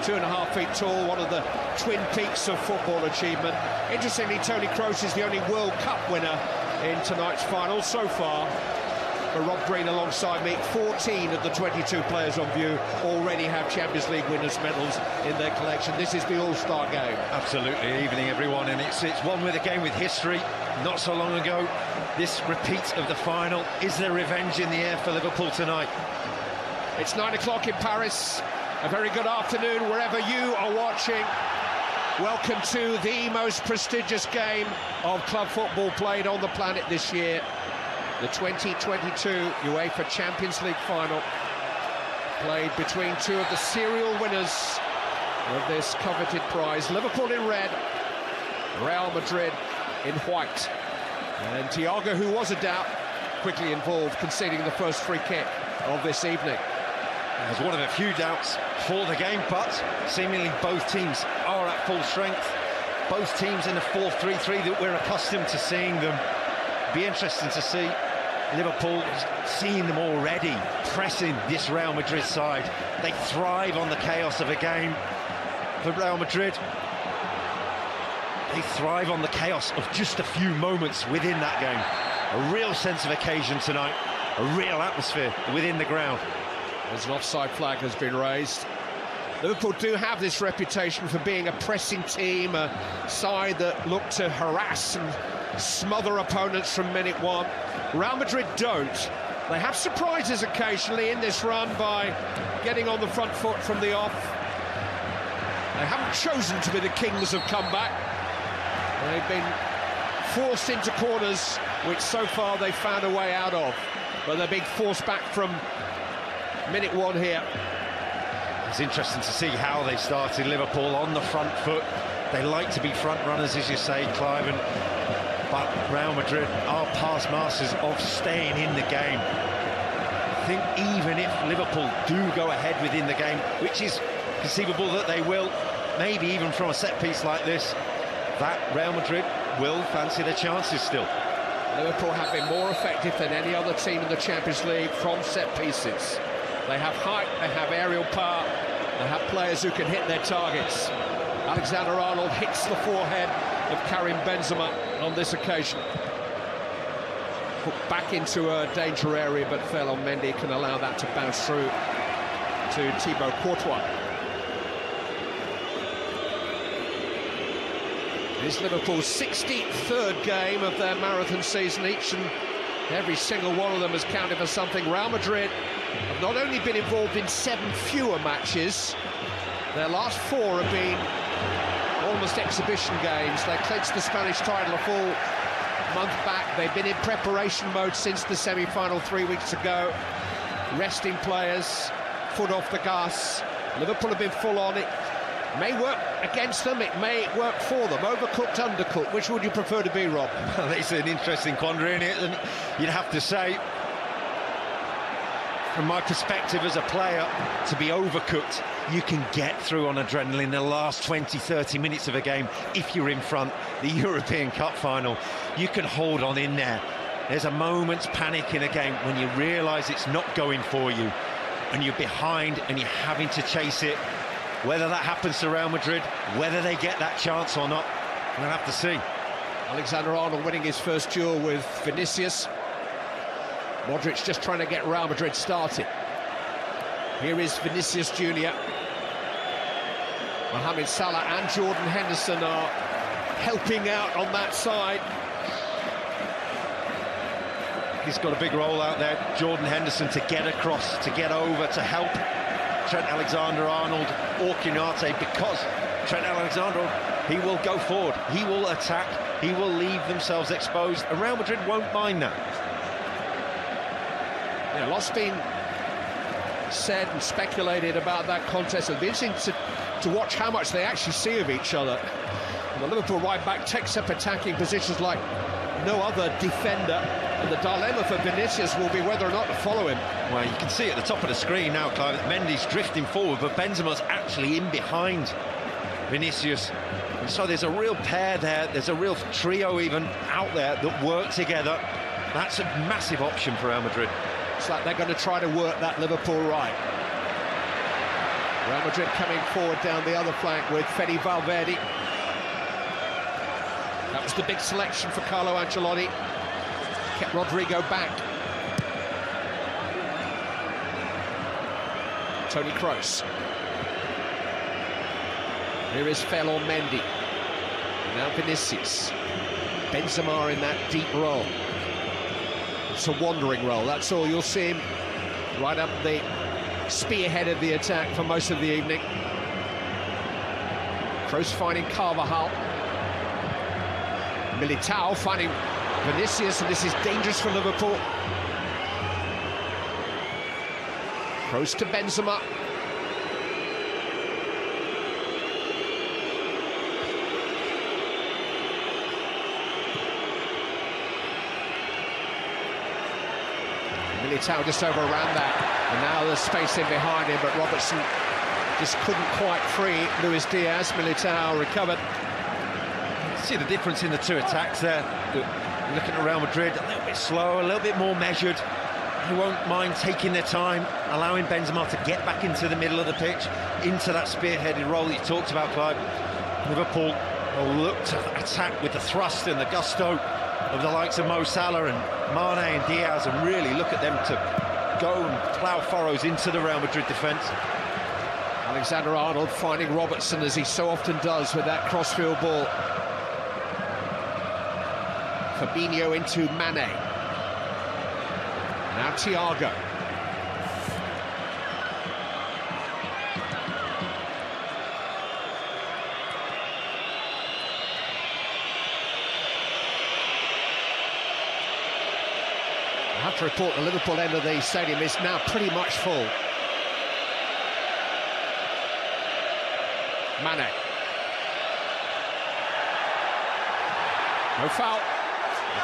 2.5 feet tall, one of the twin peaks of football achievement. Interestingly, Toni Kroos is the only World Cup winner in tonight's final so far. For Rob Green alongside me, 14 of the 22 players on view already have Champions League winners' medals in their collection. This is the all-star game. Absolutely, evening everyone, and it's one with a game with history. Not so long ago, this repeat of the final. Is there revenge in the air for Liverpool tonight? It's 9 o'clock in Paris. A very good afternoon wherever you are watching. Welcome to the most prestigious game of club football played on the planet this year. The 2022 UEFA Champions League final, played between two of the serial winners of this coveted prize. Liverpool in red, Real Madrid in white. And Thiago, who was a doubt, quickly involved, conceding the first free kick of this evening. There's one of a few doubts for the game, but seemingly both teams are at full strength. Both teams in the 4-3-3 that we're accustomed to seeing them. Be interesting to see Liverpool, seeing them already pressing this Real Madrid side. They thrive on the chaos of a game. For Real Madrid, they thrive on the chaos of just a few moments within that game. A real sense of occasion tonight, a real atmosphere within the ground. As an offside flag has been raised. Liverpool do have this reputation for being a pressing team, a side that look to harass and smother opponents from minute one. Real Madrid don't. They have surprises occasionally in this run by getting on the front foot from the off. They haven't chosen to be the kings of comeback. They've been forced into corners, which so far they've found a way out of. But they're being forced back from minute one here. It's interesting to see how they started. Liverpool on the front foot. They like to be front runners, as you say, Clive, but Real Madrid are past masters of staying in the game. I think even if Liverpool do go ahead within the game, which is conceivable that they will, maybe even from a set piece like this, that Real Madrid will fancy their chances still. Liverpool have been more effective than any other team in the Champions League from set pieces. They have height, they have aerial power, they have players who can hit their targets. Alexander-Arnold hits the forehead of Karim Benzema on this occasion. Put back into a danger area, but fell on Mendy, can allow that to bounce through to Thibaut Courtois. It's Liverpool's 63rd game of their marathon season. Each and every single one of them has counted for something. Real Madrid have not only been involved in 7 fewer matches, their last 4 have been almost exhibition games. They clinched the Spanish title a full month back. They've been in preparation mode since the semi-final 3 weeks ago. Resting players, foot off the gas. Liverpool have been full on. It may work against them, it may work for them. Overcooked, undercooked, which would you prefer to be, Rob? Well, it's an interesting quandary, and you'd have to say, from my perspective as a player, to be overcooked, you can get through on adrenaline the last 20-30 minutes of a game if you're in front. The European Cup final, you can hold on in there. There's a moment's panic in a game when you realise it's not going for you and you're behind and you're having to chase it. Whether that happens to Real Madrid, whether they get that chance or not, we'll have to see. Alexander-Arnold winning his first duel with Vinicius. Modric just trying to get Real Madrid started. Here is Vinicius Jr. Mohamed Salah and Jordan Henderson are helping out on that side. He's got a big role out there, Jordan Henderson, to get across, to get over, to help Trent Alexander-Arnold or Konate, because Trent Alexander, he will go forward, he will attack, he will leave themselves exposed, and Real Madrid won't mind that. Yeah, lots been said and speculated about that contest. It'll be interesting to watch how much they actually see of each other. And the Liverpool right back takes up attacking positions like no other defender, and the dilemma for Vinicius will be whether or not to follow him. Well, you can see at the top of the screen now, Clive, that Mendy's drifting forward, but Benzema's actually in behind Vinicius. And so there's a real pair there, there's a real trio even out there that work together. That's a massive option for Real Madrid. It's like they're going to try to work that Liverpool right. Real Madrid coming forward down the other flank with Fede Valverde. That was the big selection for Carlo Ancelotti. Kept Rodrigo back. Toni Kroos. Here is Ferland Mendy. Now Vinicius. Benzema in that deep role. It's a wandering role, that's all. You'll see him right up the spearhead of the attack for most of the evening. Kroos finding Carvajal. Militao finding Vinicius, and this is dangerous for Liverpool. Kroos to Benzema. Militao just overran that, and now there's space in behind him, but Robertson just couldn't quite free Luis Diaz. Militao recovered. See the difference in the two attacks there. Looking at Real Madrid, a little bit slower, a little bit more measured. He won't mind taking their time, allowing Benzema to get back into the middle of the pitch, into that spearheaded role that you talked about, Clive. Liverpool will look to attack with the thrust and the gusto of the likes of Mo Salah and Mane and Diaz, and really look at them to go and plough furrows into the Real Madrid defence. Alexander-Arnold finding Robertson, as he so often does, with that crossfield ball. Fabinho into Mane. Now Thiago. I have to report the Liverpool end of the stadium is now pretty much full. Mane. No foul.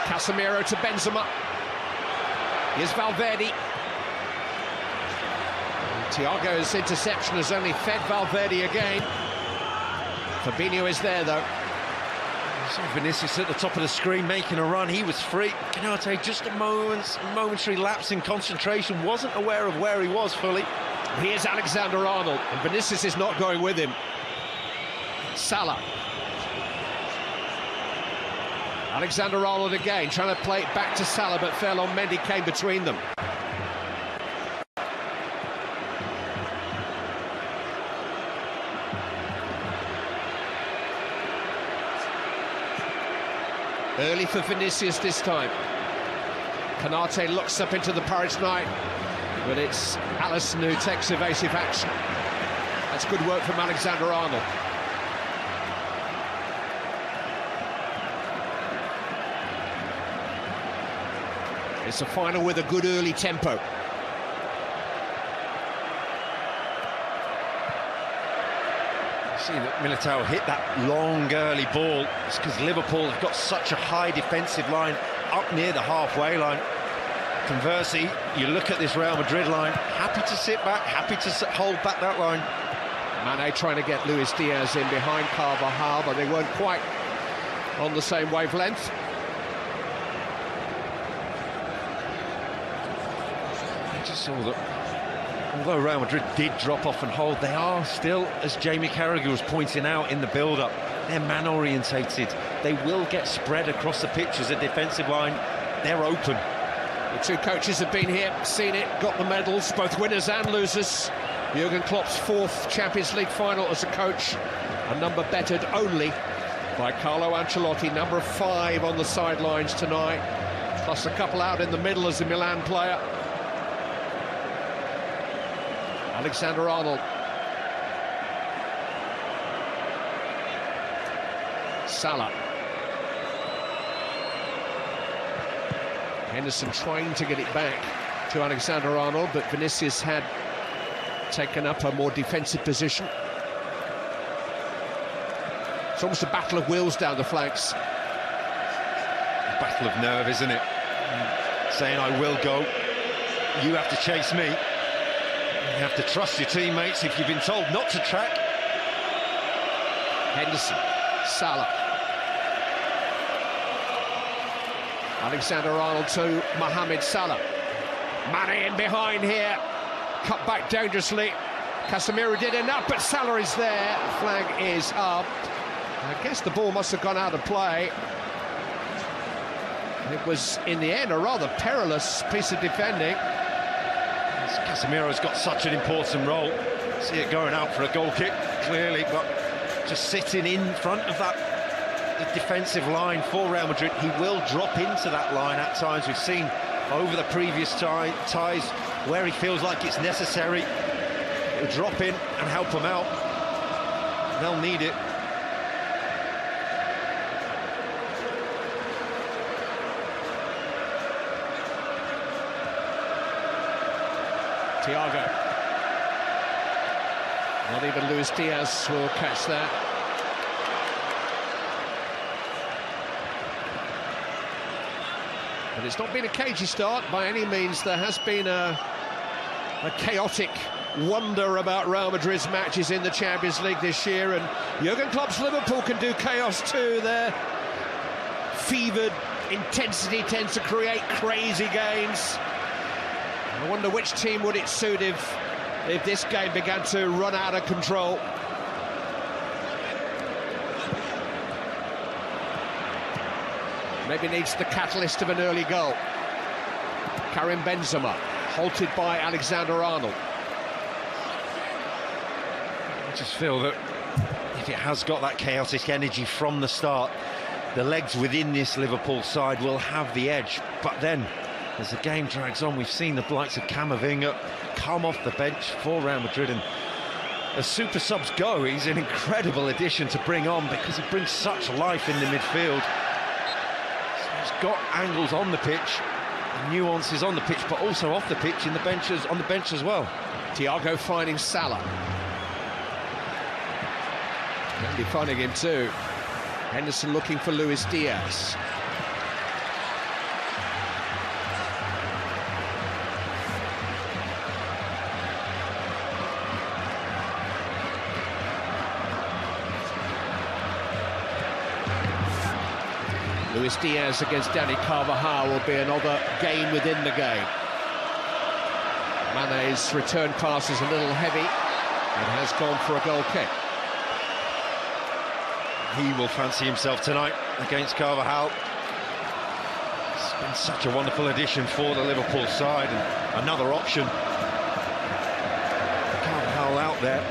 Casemiro to Benzema. Here's Valverde. Thiago's interception has only fed Valverde again. Fabinho is there though. So Vinicius at the top of the screen making a run. He was free. Canate just a momentary lapse in concentration. Wasn't aware of where he was fully. Here's Alexander-Arnold, and Vinicius is not going with him. Salah. Alexander-Arnold again, trying to play it back to Salah, but Ferland Mendy came between them. Early for Vinicius this time. Canate looks up into the Paris night, but it's Alisson who takes evasive action. That's good work from Alexander-Arnold. It's a final with a good early tempo. See that Militao hit that long early ball. It's because Liverpool have got such a high defensive line up near the halfway line. Conversely, you look at this Real Madrid line, happy to sit back, happy to hold back that line. Mane trying to get Luis Diaz in behind Carvajal, but they weren't quite on the same wavelength. Just saw that although Real Madrid did drop off and hold, they are still, as Jamie Carragher was pointing out in the build-up, they're man-orientated. They will get spread across the pitch as a defensive line. They're open. The two coaches have been here, seen it, got the medals, both winners and losers. Jurgen Klopp's fourth Champions League final as a coach, a number bettered only by Carlo Ancelotti, number 5 on the sidelines tonight, plus a couple out in the middle as a Milan player. Alexander-Arnold. Salah. Henderson trying to get it back to Alexander-Arnold, but Vinicius had taken up a more defensive position. It's almost a battle of wills down the flanks. A battle of nerve, isn't it? Saying, I will go. You have to chase me. You have to trust your teammates if you've been told not to track. Henderson, Salah. Alexander-Arnold to Mohamed Salah. Mane in behind here. Cut back dangerously. Casemiro did enough, but Salah is there. Flag is up. I guess the ball must have gone out of play. It was, in the end, a rather perilous piece of defending. Casemiro's got such an important role. See it going out for a goal kick, clearly, but just sitting in front of the defensive line for Real Madrid. He will drop into that line at times. We've seen over the previous ties where he feels like it's necessary. He'll drop in and help them out. They'll need it. Thiago. Not even Luis Diaz will catch that. But it's not been a cagey start by any means. There has been a chaotic wonder about Real Madrid's matches in the Champions League this year, and Jurgen Klopp's Liverpool can do chaos too. Their fevered intensity tends to create crazy games. I wonder which team would it suit if this game began to run out of control. Maybe needs the catalyst of an early goal. Karim Benzema, halted by Alexander-Arnold. I just feel that if it has got that chaotic energy from the start, the legs within this Liverpool side will have the edge. But then, as the game drags on, we've seen the likes of Camavinga come off the bench for Real Madrid, and as super subs go, he's an incredible addition to bring on because he brings such life in the midfield. So he's got angles on the pitch, nuances on the pitch, but also off the pitch in the benches, on the bench as well. Thiago finding Salah. Mendy finding him too. Henderson looking for Luis Diaz. Luis Diaz against Dani Carvajal will be another gain within the game. Mane's return pass is a little heavy and has gone for a goal kick. He will fancy himself tonight against Carvajal. It's been such a wonderful addition for the Liverpool side, and another option. Carvajal out there.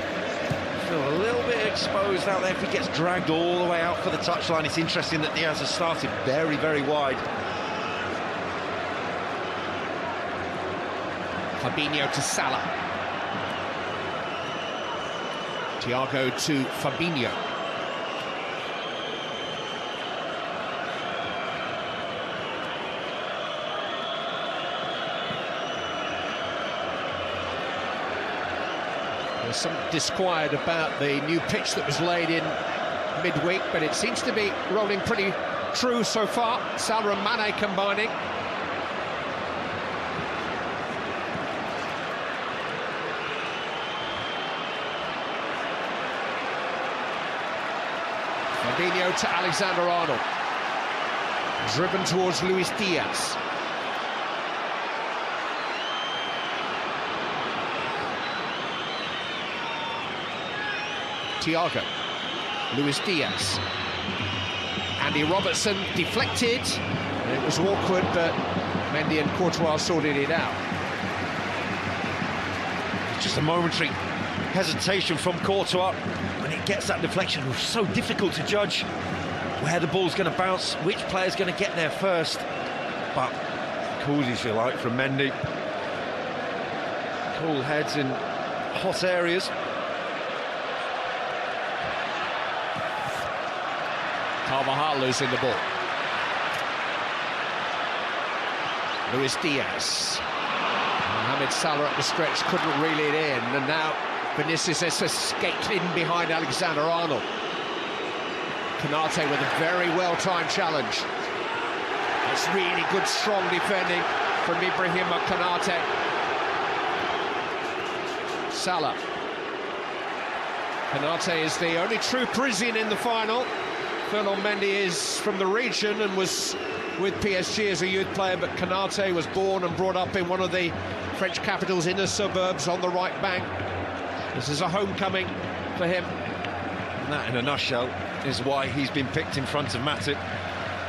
Feel a little bit exposed out there if he gets dragged all the way out for the touchline. It's interesting that Diaz has started very, very wide. Fabinho to Salah. Thiago to Fabinho. There's some disquiet about the new pitch that was laid in midweek, but it seems to be rolling pretty true so far. Salah and Mane combining. Fabinho to Alexander-Arnold. Driven towards Luis Diaz. Thiago, Luis Diaz, Andy Robertson deflected, and it was awkward, but Mendy and Courtois sorted it out. Just a momentary hesitation from Courtois when it gets that deflection. It was so difficult to judge where the ball's going to bounce, which player's going to get there first. But cool, if you like, from Mendy. Cool heads in hot areas. Carvajal losing the ball. Luis Diaz. Mohamed Salah at the stretch couldn't reel it in, and now Vinicius has escaped in behind Alexander-Arnold. Konate with a very well-timed challenge. That's really good, strong defending from Ibrahim Konate. Salah. Konate is the only true Parisian in the final. Ferland Mendy is from the region and was with PSG as a youth player, but Konate was born and brought up in one of the French capital's inner suburbs on the right bank. This is a homecoming for him. And that, in a nutshell, is why he's been picked in front of Matip,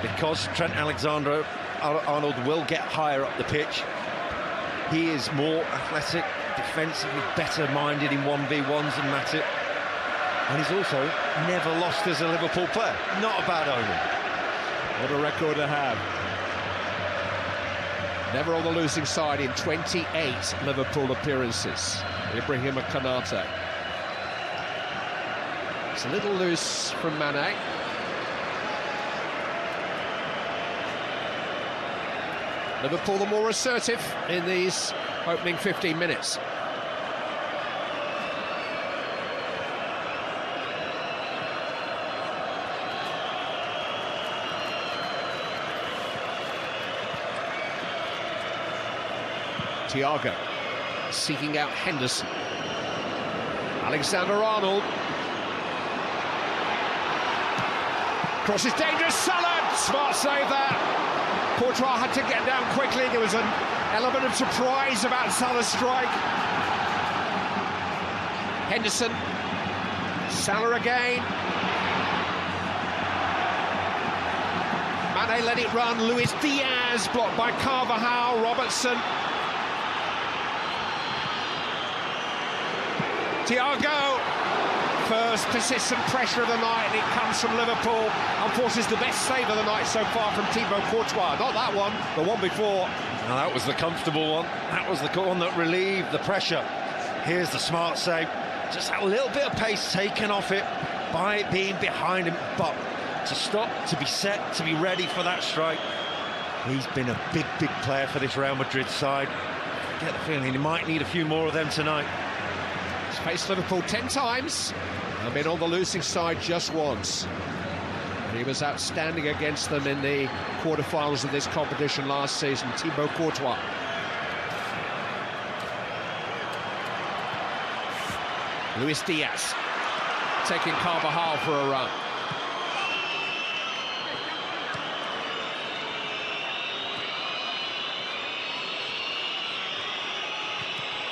because Trent Alexander-Arnold will get higher up the pitch. He is more athletic, defensively better-minded in 1v1s than Matip. And he's also never lost as a Liverpool player. Not a bad omen. What a record to have. Never on the losing side in 28 Liverpool appearances. Ibrahim Konate. It's a little loose from Mane. Liverpool the more assertive in these opening 15 minutes. Thiago seeking out Henderson. Alexander-Arnold. Cross is dangerous. Salah! Smart save there. Courtois had to get down quickly. There was an element of surprise about Salah's strike. Henderson. Salah again. Mane let it run. Luis Diaz blocked by Carvajal. Robertson. Thiago, first persistent pressure of the night, and it comes from Liverpool. And forces the best save of the night so far from Thibaut Courtois. Not that one, the one before. Now that was the comfortable one. That was the one that relieved the pressure. Here's the smart save. Just that little bit of pace taken off it by being behind him. But to stop, to be set, to be ready for that strike. He's been a big, big player for this Real Madrid side. I get the feeling he might need a few more of them tonight. He's faced Liverpool 10 times and been on the losing side just once. And he was outstanding against them in the quarterfinals of this competition last season. Thibaut Courtois. Luis Diaz taking Carvajal for a run.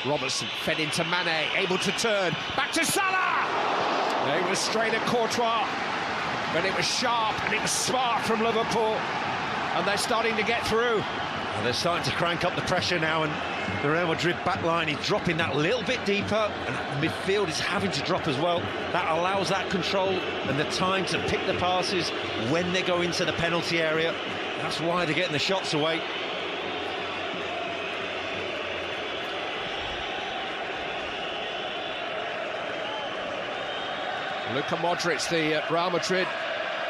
Robertson fed into Mane, able to turn, back to Salah! It was straight at Courtois, but it was sharp and it was smart from Liverpool, and they're starting to get through. Well, they're starting to crank up the pressure now, and the Real Madrid backline is dropping that little bit deeper, and midfield is having to drop as well. That allows that control and the time to pick the passes when they go into the penalty area. That's why they're getting the shots away. Luka Modric, the Real Madrid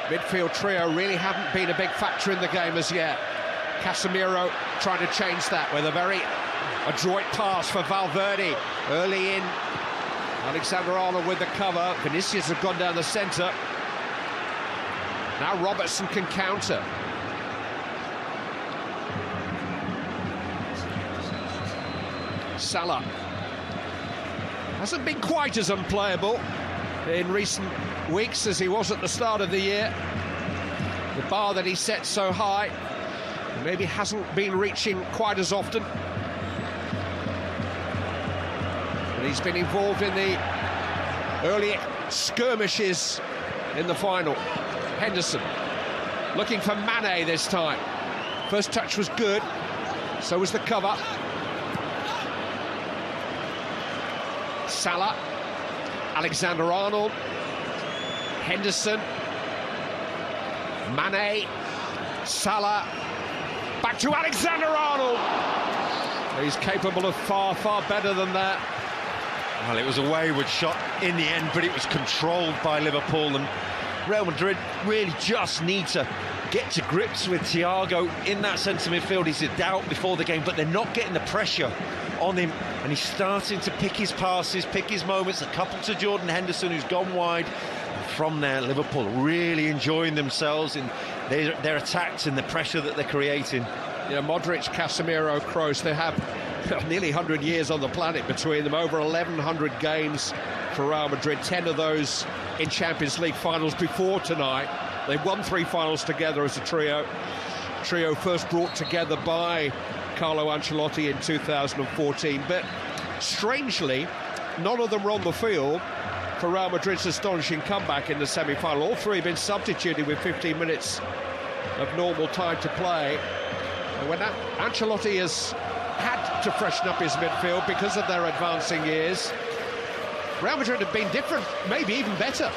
midfield trio, really haven't been a big factor in the game as yet. Casemiro trying to change that with a very adroit pass for Valverde early in. Alexander-Arnold with the cover. Vinicius has gone down the centre. Now Robertson can counter. Salah hasn't been quite as unplayable in recent weeks as he was at the start of the year. The bar that he set so high maybe hasn't been reaching quite as often. But he's been involved in the early skirmishes in the final. Henderson looking for Mane this time. First touch was good, so was the cover. Salah. Alexander-Arnold, Henderson, Mane, Salah, back to Alexander-Arnold. He's capable of far, far better than that. Well, it was a wayward shot in the end, but it was controlled by Liverpool, and Real Madrid really just need to get to grips with Thiago in that centre midfield. He's a doubt before the game, but they're not getting the pressure on him, and he's starting to pick his passes, pick his moments. A couple to Jordan Henderson, who's gone wide. And from there, Liverpool really enjoying themselves in their attacks and the pressure that they're creating. Yeah, Modric, Casemiro, Kroos, they have nearly 100 years on the planet between them, over 1,100 games for Real Madrid, 10 of those in Champions League finals before tonight. They've won 3 finals together as a trio. Trio first brought together by Carlo Ancelotti in 2014, but strangely, none of them were on the field for Real Madrid's astonishing comeback in the semi-final. All three have been substituted with 15 minutes of normal time to play. And when Ancelotti has had to freshen up his midfield because of their advancing years, Real Madrid have been different, maybe even better.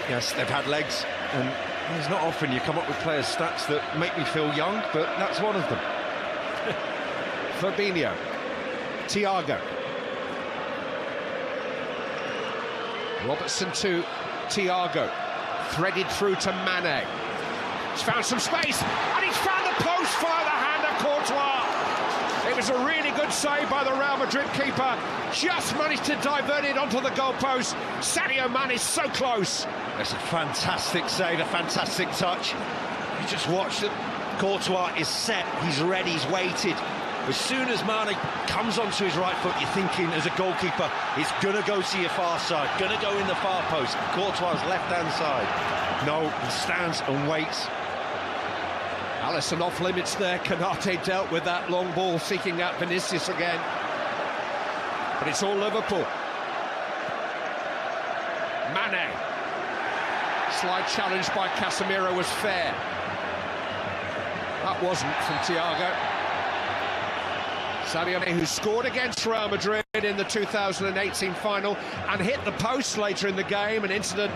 Yes, they've had legs, and it's not often you come up with players' stats that make me feel young, but that's one of them. Fabinho, Thiago, Robertson to Thiago, threaded through to Mane. He's found some space, and he's found the post via the hand of Courtois. It was a really good save by the Real Madrid keeper. Just managed to divert it onto the goalpost. Sadio Mane is so close. It's a fantastic save, a fantastic touch. You just watch that Courtois is set, he's ready, he's waited. As soon as Mane comes onto his right foot, you're thinking, as a goalkeeper, it's going to go to your far side, going to go in the far post. Courtois' left-hand side. No, he stands and waits. Alisson off limits there. Konate dealt with that long ball, seeking out Vinicius again. But it's all Liverpool. Mane. Slide challenge by Casemiro was fair. That wasn't from Thiago. Sadio Mane, who scored against Real Madrid in the 2018 final and hit the post later in the game, an incident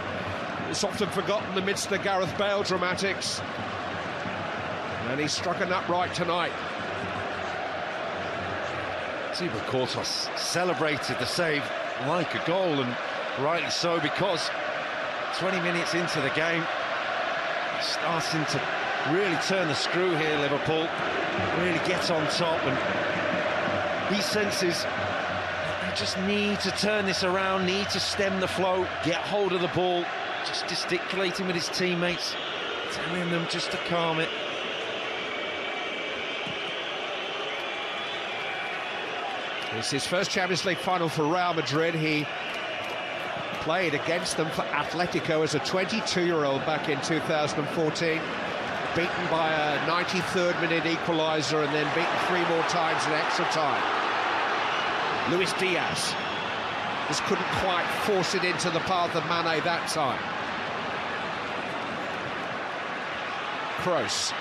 that's often forgotten amidst the Gareth Bale dramatics. And he struck an upright tonight. Thibaut Courtois celebrated the save like a goal, and rightly so, because 20 minutes into the game, starting to really turn the screw here, Liverpool. Really get on top, and he senses they just need to turn this around, need to stem the flow, get hold of the ball, just gesticulating with his teammates, telling them just to calm it. It's his first Champions League final for Real Madrid. He played against them for Atletico as a 22-year-old back in 2014. Beaten by a 93rd minute equaliser and then beaten 3 more times in extra time. Luis Diaz just couldn't quite force it into the path of Mane that time. Kroos.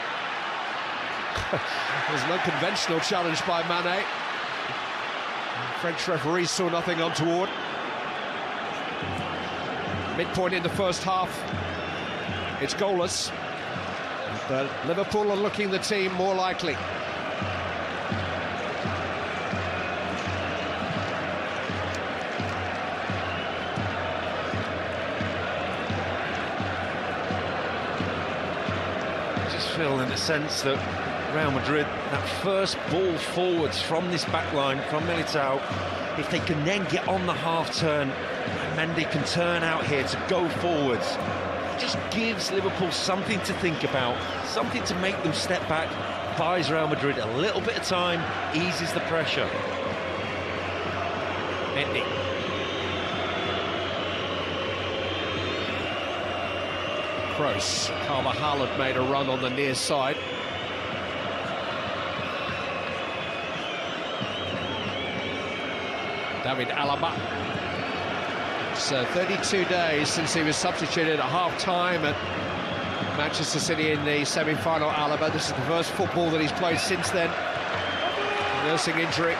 There's no conventional challenge by Mane. French referees saw nothing untoward. Midpoint in the first half, it's goalless, but Liverpool are looking the team more likely. I just feel in a sense that Real Madrid, that first ball forwards from this back line, from Militao, if they can then get on the half turn, Mendy can turn out here to go forwards, it just gives Liverpool something to think about, something to make them step back, buys Real Madrid a little bit of time, eases the pressure. Mendy. Kroos. Carvajal had made a run on the near side. David Alaba. It's 32 days since he was substituted at half-time at Manchester City in the semi-final. Alaba, this is the first football that he's played since then. Nursing injury.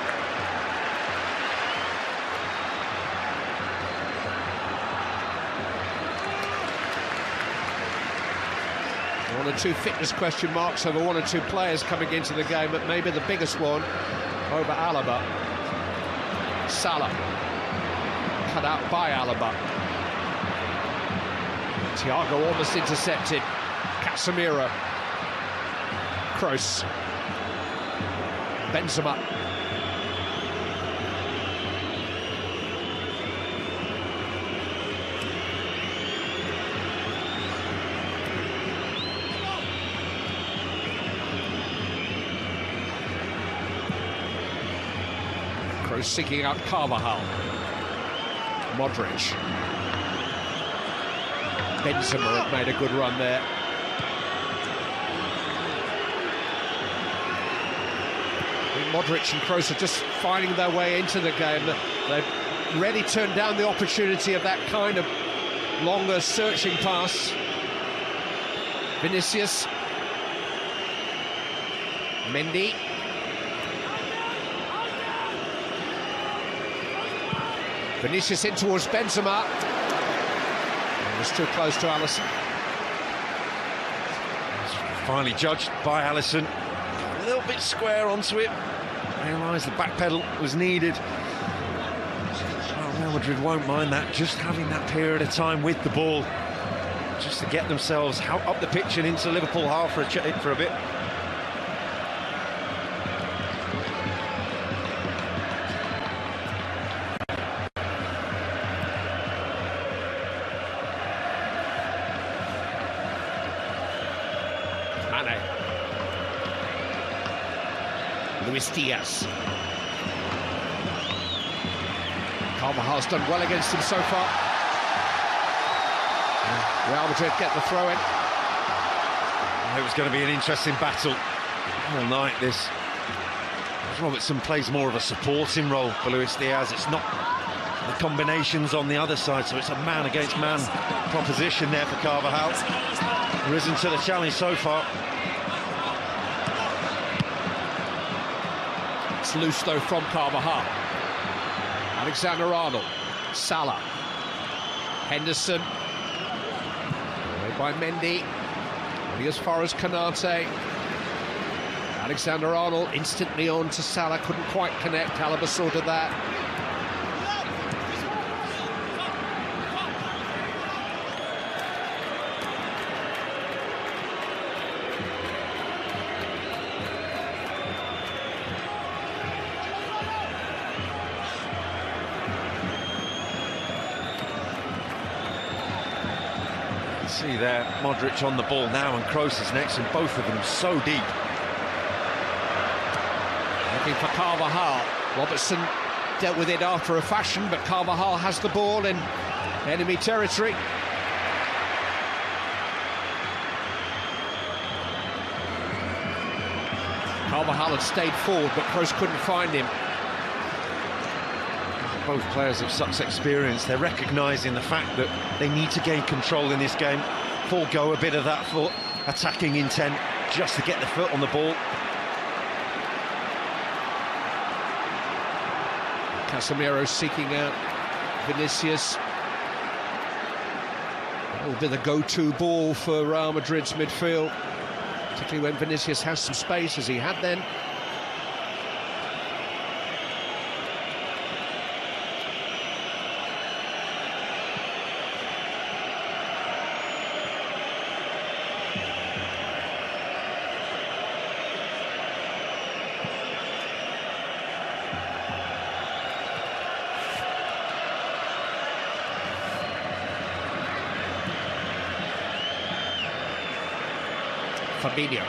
One or two fitness question marks over one or two players coming into the game, but maybe the biggest one over Alaba. Salah, cut out by Alaba. Thiago almost intercepted. Casemiro. Kroos. Benzema. Kroos seeking out Carvajal. Modric. Benzema had made a good run there. I think Modric and Kroos are just finding their way into the game. They've really turned down the opportunity of that kind of longer searching pass. Vinicius. Mendy. Vinicius in towards Benzema. It was too close to Alisson. Finally judged by Alisson. A little bit square onto it. Realised the back pedal was needed. Well, Real Madrid won't mind that, just having that period of time with the ball, just to get themselves out up the pitch and into Liverpool half for a bit. Luis Diaz. Carvajal's done well against him so far. Real Madrid get the throw in. It was going to be an interesting battle all night, this. Robertson plays more of a supporting role for Luis Diaz. It's not the combinations on the other side, so it's a man against man proposition there for Carvajal. Risen to the challenge so far. It's loose though from Carvajal. Alexander-Arnold. Salah. Henderson. Away by Mendy. Only as far as Konate. Alexander-Arnold instantly on to Salah. Couldn't quite connect. Alaba sorted that. See there, Modric on the ball now, and Kroos is next, and both of them so deep. Looking for Carvajal. Robertson dealt with it after a fashion, but Carvajal has the ball in enemy territory. Carvajal had stayed forward, but Kroos couldn't find him. Both players have such experience. They're recognising the fact that they need to gain control in this game, forego a bit of that foot attacking intent just to get the foot on the ball. Casemiro seeking out Vinicius. That will be the go-to ball for Real Madrid's midfield, particularly when Vinicius has some space, as he had then. Fabinho.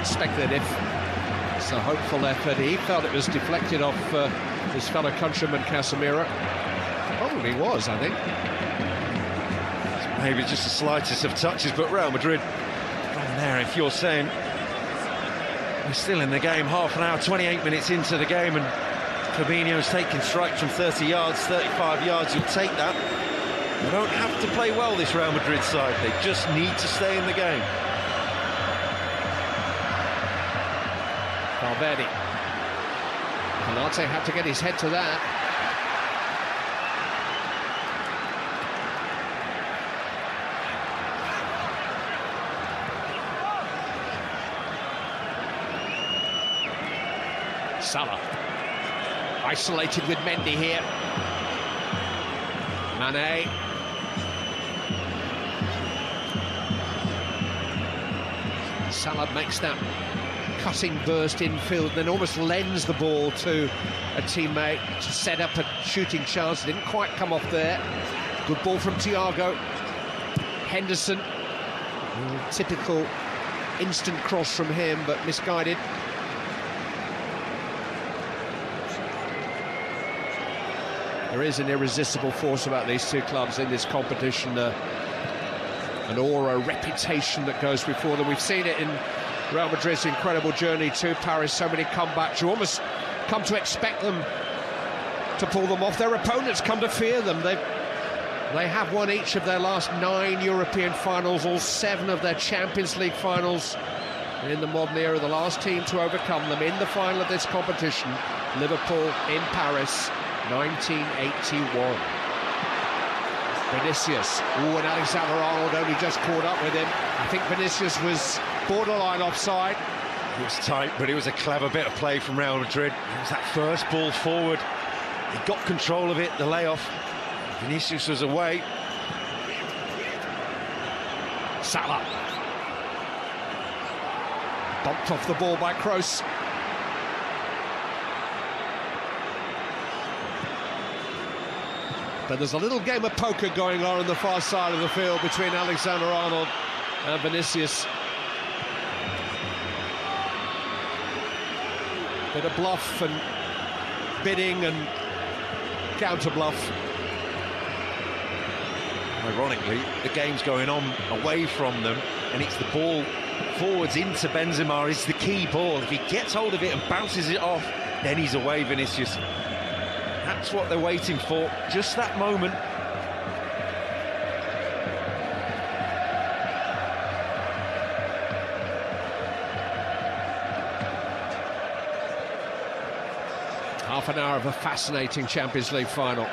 Speculative. It's a hopeful effort. He felt it was deflected off his fellow countryman Casemiro. Probably was, I think. Maybe just the slightest of touches, but Real Madrid from there, if you're saying we're still in the game, half an hour, 28 minutes into the game, and Fabinho's taking strikes from 30 yards, 35 yards, you'll take that. They don't have to play well, this Real Madrid side. They just need to stay in the game. Valverde. Konate had to get his head to that. Salah. Isolated with Mendy here. Mane. Salah makes that cutting burst infield, then almost lends the ball to a teammate to set up a shooting chance. Didn't quite come off there. Good ball from Thiago. Henderson. Typical instant cross from him, but misguided. There is an irresistible force about these two clubs in this competition. An aura, a reputation that goes before them. We've seen it in Real Madrid's incredible journey to Paris. So many comebacks. You almost come to expect them to pull them off. Their opponents come to fear them. They have won each of their last 9 European finals, all 7 of their Champions League finals. In the modern era, the last team to overcome them in the final of this competition, Liverpool in Paris, 1981. Vinicius, and Alexander-Arnold only just caught up with him. I think Vinicius was borderline offside. It was tight, but it was a clever bit of play from Real Madrid. It was that first ball forward. He got control of it, the layoff. Vinicius was away. Salah. Bumped off the ball by Kroos. But there's a little game of poker going on the far side of the field between Alexander-Arnold and Vinicius. Bit of bluff and bidding and counter-bluff. Ironically, the game's going on away from them, and it's the ball forwards into Benzema is the key ball. If he gets hold of it and bounces it off, then he's away, Vinicius. That's what they're waiting for, just that moment. Half an hour of a fascinating Champions League final.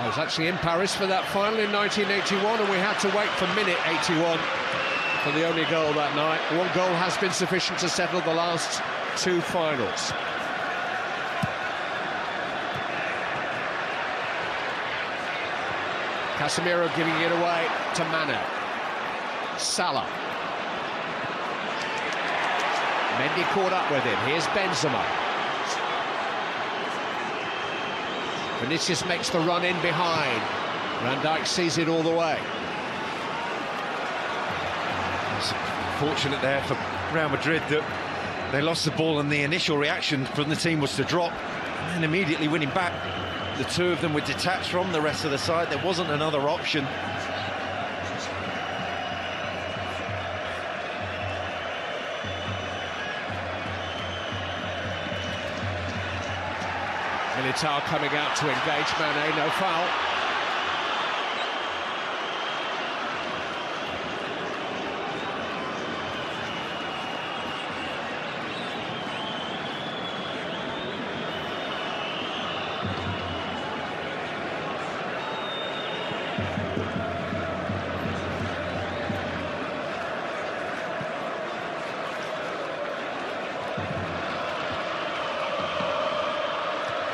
I was actually in Paris for that final in 1981, and we had to wait for minute 81 for the only goal that night. One goal has been sufficient to settle the last 2 finals. Casemiro giving it away to Mane. Salah. Mendy caught up with him. Here's Benzema. Vinicius makes the run in behind. Van Dijk sees it all the way. It's fortunate there for Real Madrid that they lost the ball, and the initial reaction from the team was to drop and then immediately winning back. The 2 of them were detached from the rest of the side. There wasn't another option. Militao coming out to engage Mane, no foul.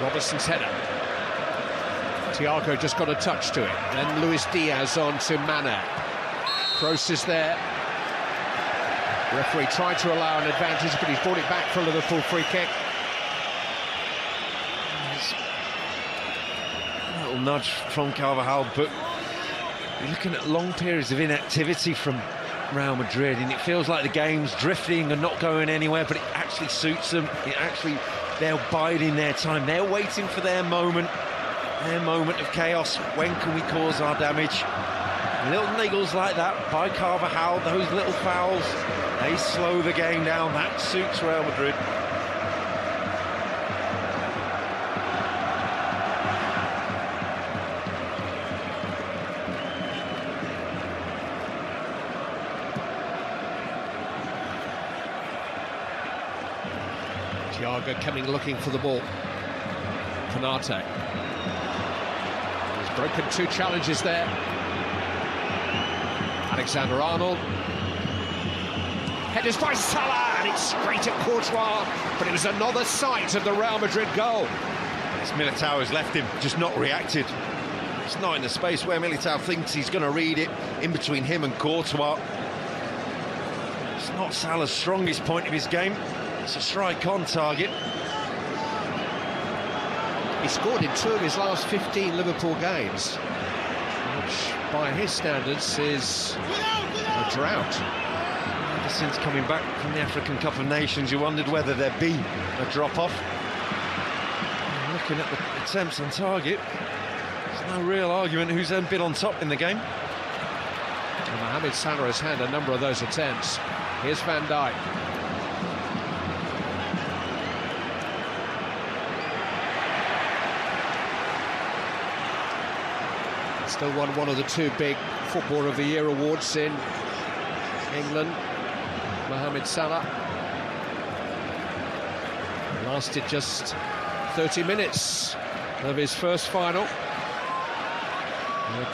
Robertson's header. Thiago just got a touch to it. Then Luis Diaz on to Mane. Kroos is there. The referee tried to allow an advantage, but he's brought it back for a Liverpool free kick. A little nudge from Carvajal, but you're looking at long periods of inactivity from Real Madrid, and it feels like the game's drifting and not going anywhere, but it actually suits them. They're biding their time. They're waiting for their moment of chaos. When can we cause our damage? Little niggles like that by Carvajal, those little fouls, they slow the game down. That suits Real Madrid. Thiago coming looking for the ball. Konate. He's broken 2 challenges there. Alexander-Arnold. Headers by Salah, and it's straight at Courtois, but it was another sight of the Real Madrid goal. It's Militao has left him, just not reacted. It's not in the space where Militao thinks he's going to read it, in between him and Courtois. It's not Salah's strongest point of his game. It's a strike-on target. He scored in 2 of his last 15 Liverpool games, which, by his standards, is a drought. The since coming back from the African Cup of Nations, you wondered whether there'd be a drop-off. Looking at the attempts on target, there's no real argument who's then been on top in the game. And Mohamed Salah has had a number of those attempts. Here's Van Dijk. Still won one of the two big Footballer of the Year awards in England, Mohamed Salah. Lasted just 30 minutes of his first final.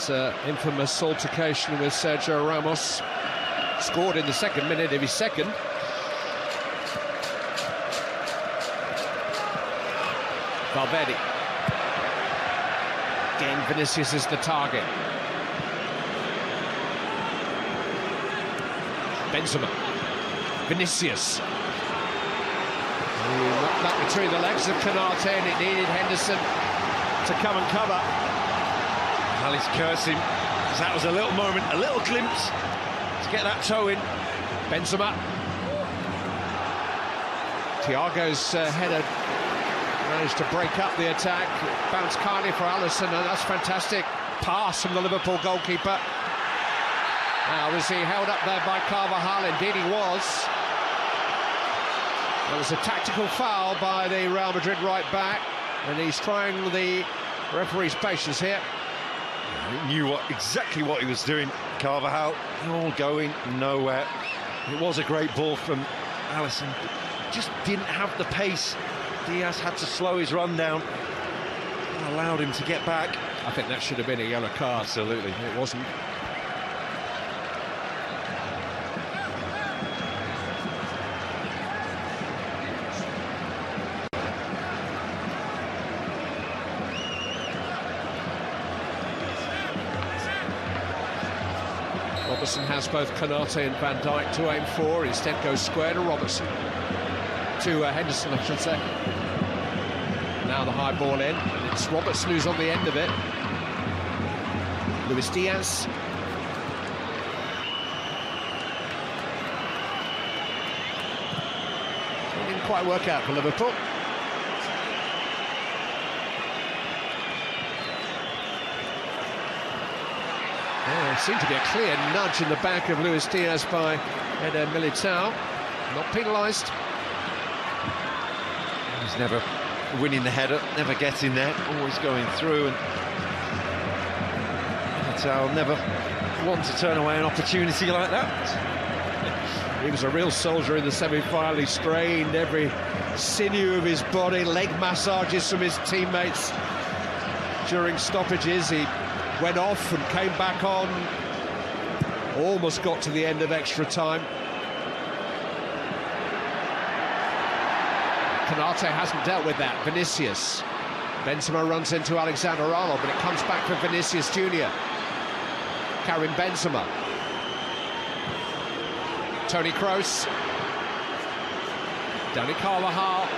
That infamous altercation with Sergio Ramos. Scored in the second minute of his second. Valverde. Again, Vinicius is the target. Benzema. Vinicius. Knocked that between the legs of Konate, and it needed Henderson to come and cover. Ali's cursing, because that was a little moment, a little glimpse to get that toe in. Benzema. Thiago's header managed to break up the attack. Bounced kindly for Alisson, and that's fantastic pass from the Liverpool goalkeeper. Now, was he held up there by Carvajal? Indeed he was. There was a tactical foul by the Real Madrid right back, and he's trying the referee's patience here. He knew exactly what he was doing, Carvajal. All going nowhere. It was a great ball from Alisson. Just didn't have the pace. Diaz had to slow his run down. Allowed him to get back. I think that should have been a yellow card. Absolutely. It wasn't. Robertson has both Konate and Van Dijk to aim for. Instead goes square to Robertson. To Henderson, I should say. Now the high ball in. And it's Robertson who's on the end of it. Luis Diaz. It didn't quite work out for Liverpool. There seemed to be a clear nudge in the back of Luis Diaz by Eder Militao. Not penalised. He's never winning the header, never getting there, always going through, and Militao never want to turn away an opportunity like that. He was a real soldier in the semi-final. He strained every sinew of his body, leg massages from his teammates during stoppages. He went off and came back on, almost got to the end of extra time. Konate hasn't dealt with that. Vinicius. Benzema runs into Alexander-Arnold, but it comes back for Vinicius Jr. Karim Benzema. Toni Kroos. Dani Carvajal.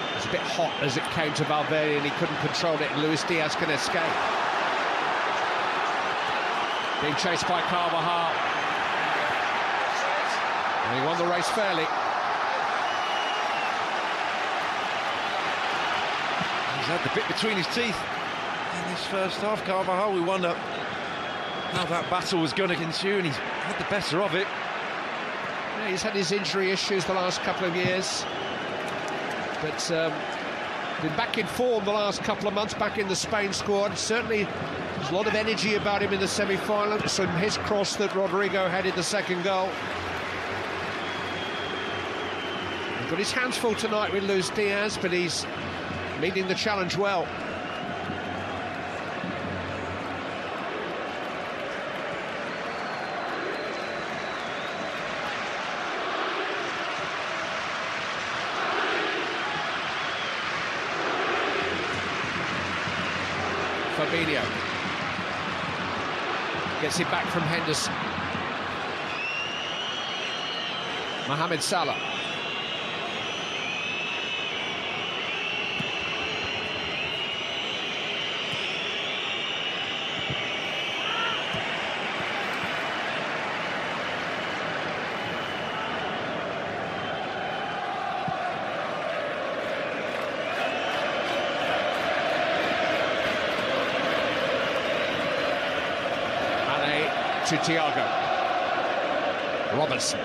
It was a bit hot as it came to Valverde, and he couldn't control it, and Luis Diaz can escape. Being chased by Carvajal. And he won the race fairly. He's had the bit between his teeth in this first half, Carvajal. We wonder how that battle was going to ensue, and he's had the better of it. Yeah, he's had his injury issues the last couple of years, but been back in form the last couple of months, back in the Spain squad. Certainly there's a lot of energy about him in the semi-final. From his cross that Rodrigo headed the second goal. He's got his hands full tonight with Luis Diaz, but he's meeting the challenge well. Fabinho gets it back from Henderson. Mohamed Salah. to Thiago. Robertson.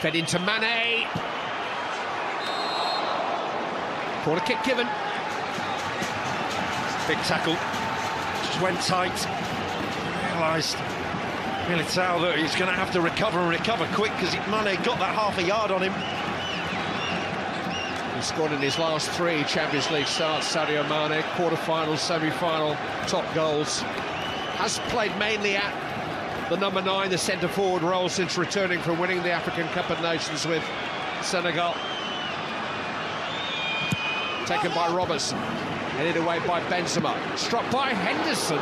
Fed into Mane. Corner kick given. Big tackle. Just went tight. Realised Militao that he's going to have to recover and recover quick because Mane got that half a yard on him. He scored in his last 3 Champions League starts, Sadio Mane, quarter-final, semi-final, top goals. Has played mainly at the number 9, the centre-forward role since returning from winning the African Cup of Nations with Senegal. Taken by Robertson, headed away by Benzema, struck by Henderson.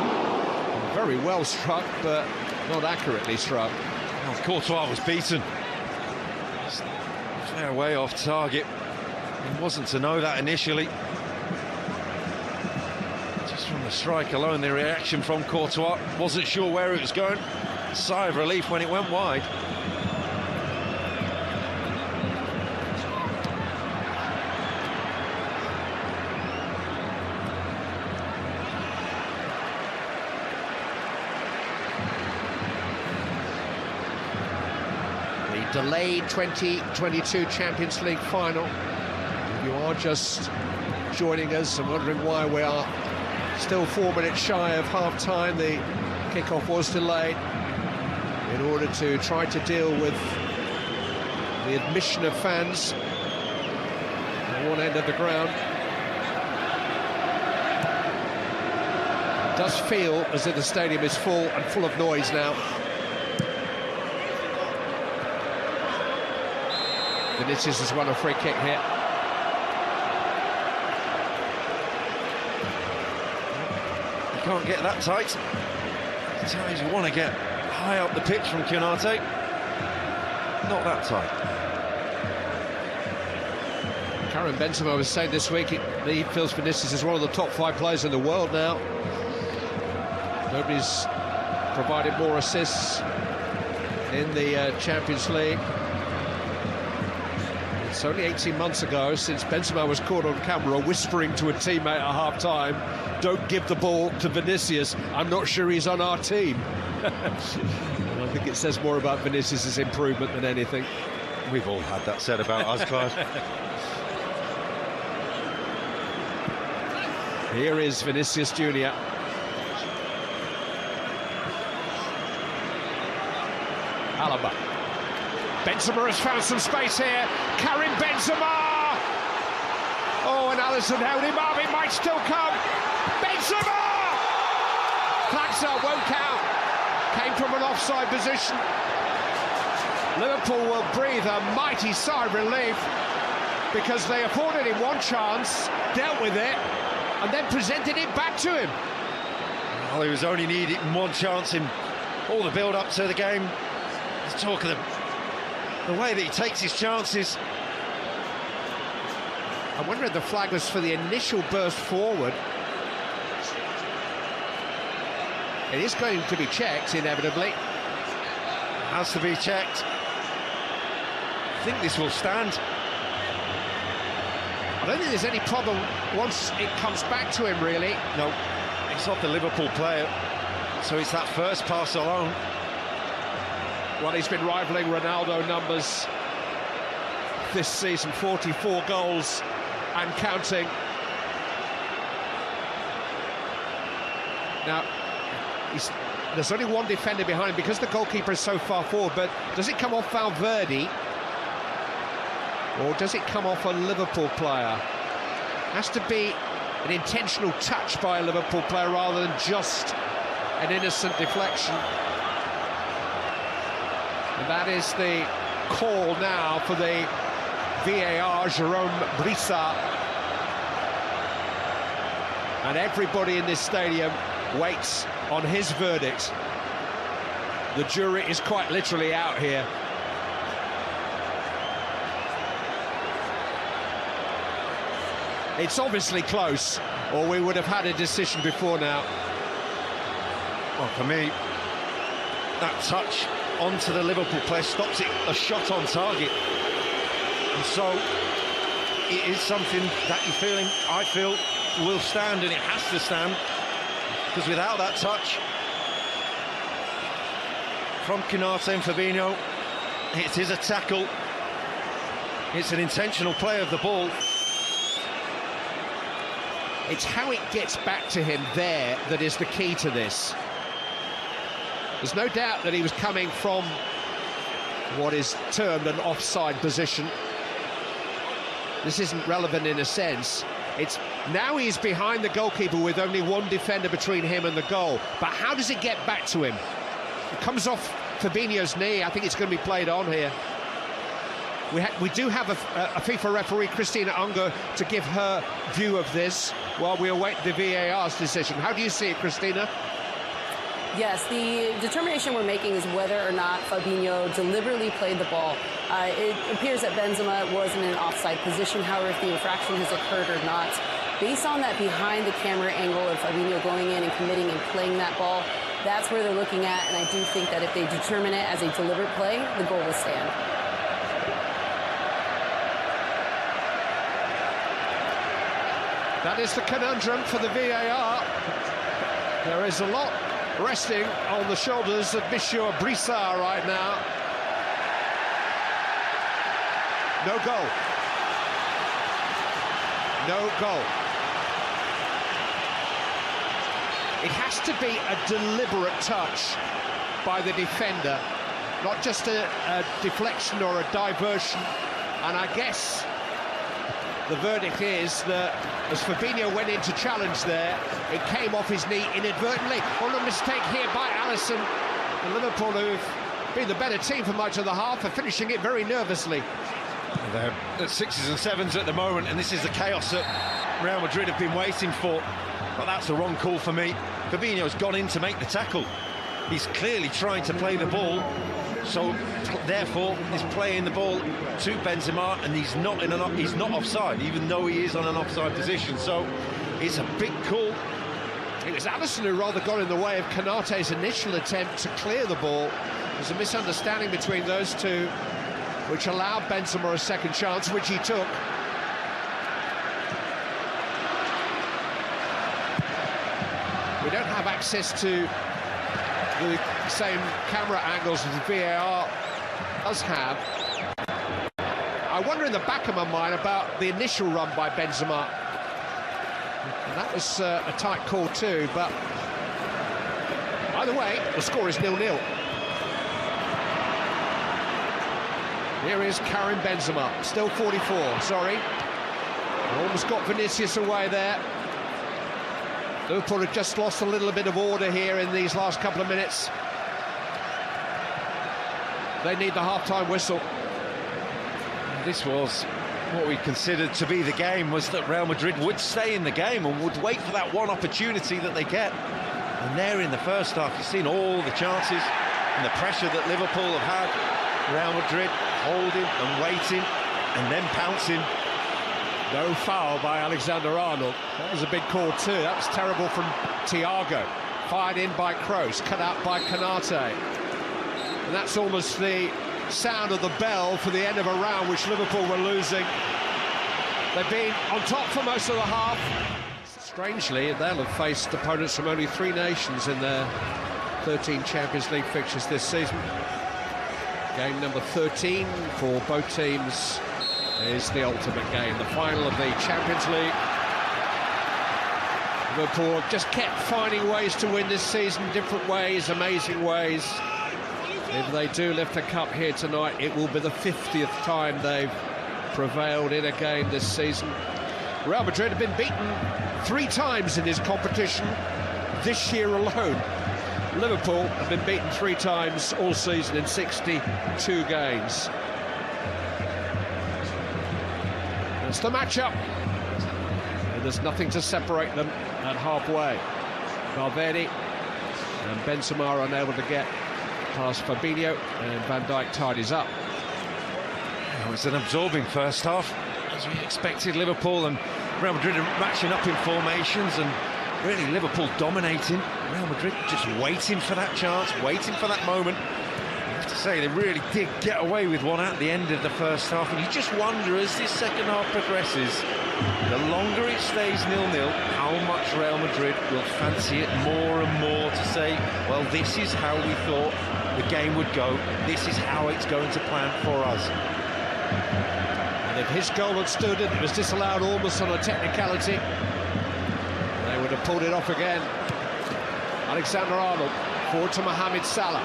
Very well struck, but not accurately struck. Well, Courtois was beaten. Fair way off target. He wasn't to know that initially. Just from the strike alone, the reaction from Courtois, wasn't sure where it was going. Sigh of relief when it went wide. The delayed 2022 Champions League final. If you are just joining us and wondering why we are still 4 minutes shy of half-time, the kickoff was delayed in order to try to deal with the admission of fans at one end of the ground. It does feel as if the stadium is full and full of noise now. Vinicius has won a free kick here. You can't get that tight. Sometimes you want to get high up the pitch from Konate. Not that tight. Karim Benzema was saying this week he feels Vinicius is one of the top 5 players in the world now. Nobody's provided more assists in the Champions League. It's only 18 months ago since Benzema was caught on camera whispering to a teammate at half-time, "Don't give the ball to Vinicius, I'm not sure he's on our team." And I think it says more about Vinicius' improvement than anything. We've all had that said about us, Clive. Here is Vinicius Junior. Alaba. Benzema has found some space here. Karim Benzema! Oh, and Alisson held him up. It might still come. Benzema! Flags up, won't count. Came from an offside position. Liverpool will breathe a mighty sigh of relief because they afforded him one chance, dealt with it, and then presented it back to him. Well, he was only needing one chance in all the build-up to the game. Let's talk of the way that he takes his chances. I wonder if the flag was for the initial burst forward. It is going to be checked, inevitably. Has to be checked. I think this will stand. I don't think there's any problem once it comes back to him, really. No, it's off the Liverpool player. So it's that first pass alone. Well, he's been rivaling Ronaldo numbers this season, 44 goals and counting. Now, there's only one defender behind because the goalkeeper is so far forward, but does it come off Valverde or does it come off a Liverpool player? Has to be an intentional touch by a Liverpool player rather than just an innocent deflection. And that is the call now for the VAR, Jerome Brissa. And everybody in this stadium waits on his verdict. The jury is quite literally out here. It's obviously close, or we would have had a decision before now. Well, for me, that touch onto the Liverpool player stops it a shot on target. And so it is something that I feel will stand, and it has to stand, because without that touch from Konate and Fabinho. It is a tackle. It's an intentional play of the ball. It's how it gets back to him there that is the key to this. There's no doubt that he was coming from what is termed an offside position. This isn't relevant in a sense. It's now he's behind the goalkeeper with only one defender between him and the goal. But how does it get back to him? It comes off Fabinho's knee. I think it's going to be played on here. We do have a FIFA referee, Christina Unger, to give her view of this while we await the VAR's decision. How do you see it, Christina? Yes, the determination we're making is whether or not Fabinho deliberately played the ball. It appears that Benzema was in an offside position. However, if the infraction has occurred or not, based on that behind-the-camera angle of Fabinho going in and committing and playing that ball, that's where they're looking at, and I do think that if they determine it as a deliberate play, the goal will stand. That is the conundrum for the VAR. There is a lot resting on the shoulders of Monsieur Brissard right now. No goal. No goal. It has to be a deliberate touch by the defender, not just a deflection or a diversion. And I guess the verdict is that as Fabinho went in to challenge there, it came off his knee inadvertently. What a mistake here by Alisson. And Liverpool, who've been the better team for much of the half, are finishing it very nervously. They're at 6s and 7s at the moment, and this is the chaos that Real Madrid have been waiting for. But that's the wrong call for me. Fabinho's gone in to make the tackle. He's clearly trying to play the ball, so therefore he's playing the ball to Benzema, and he's not offside, even though he is on an offside position. So it's a big call. It was Alisson who rather got in the way of Konate's initial attempt to clear the ball. There's a misunderstanding between those two, which allowed Benzema a second chance, which he took. We don't have access to the same camera angles as the VAR does have. I wonder in the back of my mind about the initial run by Benzema. That was a tight call too, but either way, the score is 0-0. Here is Karim Benzema, still 44, sorry. Almost got Vinicius away there. Liverpool have just lost a little bit of order here in these last couple of minutes. They need the half-time whistle. This was what we considered to be the game, was that Real Madrid would stay in the game and would wait for that one opportunity that they get. And there in the first half, you've seen all the chances and the pressure that Liverpool have had. Real Madrid holding and waiting and then pouncing. No foul by Alexander-Arnold. That was a big call too. That was terrible from Thiago. Fired in by Kroos, cut out by Konate. And that's almost the sound of the bell for the end of a round which Liverpool were losing. They've been on top for most of the half. Strangely, they'll have faced opponents from only 3 nations in their 13 Champions League fixtures this season. Game number 13 for both teams is the ultimate game, the final of the Champions League. Liverpool have just kept finding ways to win this season, different ways, amazing ways. If they do lift a cup here tonight, it will be the 50th time they've prevailed in a game this season. Real Madrid have been beaten 3 times in this competition this year alone. Liverpool have been beaten 3 times all season in 62 games. It's the matchup, and there's nothing to separate them at halfway. Valverde and Benzema are unable to get past Fabinho, and Van Dijk tidies up. It was an absorbing first half, as we expected. Liverpool and Real Madrid are matching up in formations, and really Liverpool dominating. Real Madrid just waiting for that chance, waiting for that moment. You have to say, they really did get away with one at the end of the first half, and you just wonder, as this second half progresses, the longer it stays 0-0, how much Real Madrid will fancy it more and more to say, well, this is how we thought the game would go, this is how it's going to plan for us. And if his goal had stood and it was disallowed almost on a technicality, they would have pulled it off again. Alexander-Arnold, forward to Mohamed Salah.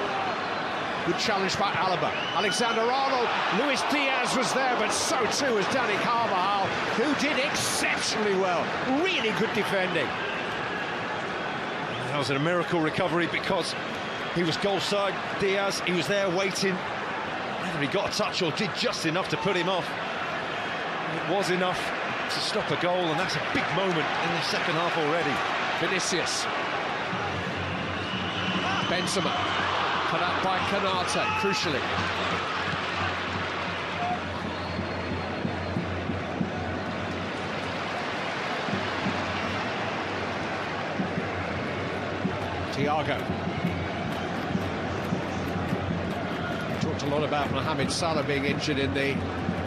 Good challenge by Alaba. Alexander-Arnold, Luis Diaz was there, but so too was Dani Carvajal, who did exceptionally well. Really good defending. That was a miracle recovery because he was goal side. Diaz, he was there waiting. Whether he got a touch or did just enough to put him off, it was enough to stop a goal, and that's a big moment in the second half already. Vinicius. Benzema. Put up by Konate, crucially. Thiago. Talked a lot about Mohamed Salah being injured in the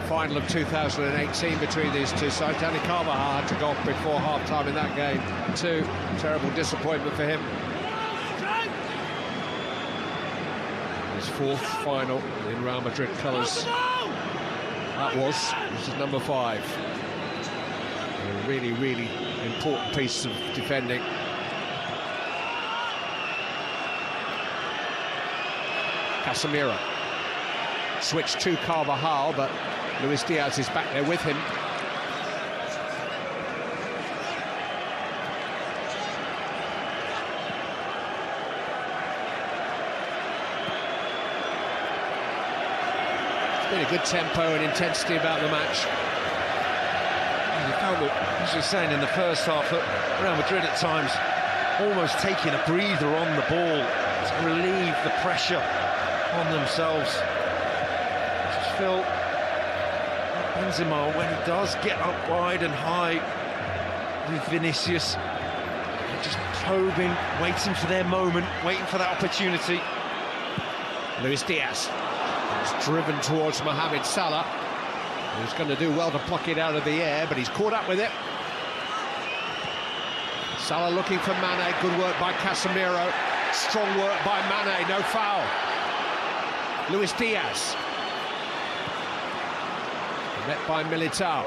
final of 2018 between these two sides. Dani Carvajal had to go off before half-time in that game too. Terrible disappointment for him. His fourth final in Real Madrid colours. This is number 5. A really, really important piece of defending. Casemiro. Switch to Carvajal, but Luis Diaz is back there with him. It's been a good tempo and intensity about the match. You found that, as you're saying, in the first half, that Real Madrid at times almost taking a breather on the ball to relieve the pressure on themselves. Just feel Benzema, when he does get up wide and high with Vinicius, just probing, waiting for their moment, waiting for that opportunity. Luis Diaz is driven towards Mohamed Salah, who's going to do well to pluck it out of the air, but he's caught up with it. Salah looking for Mane, good work by Casemiro, strong work by Mane, no foul. Luis Diaz. Met by Militao.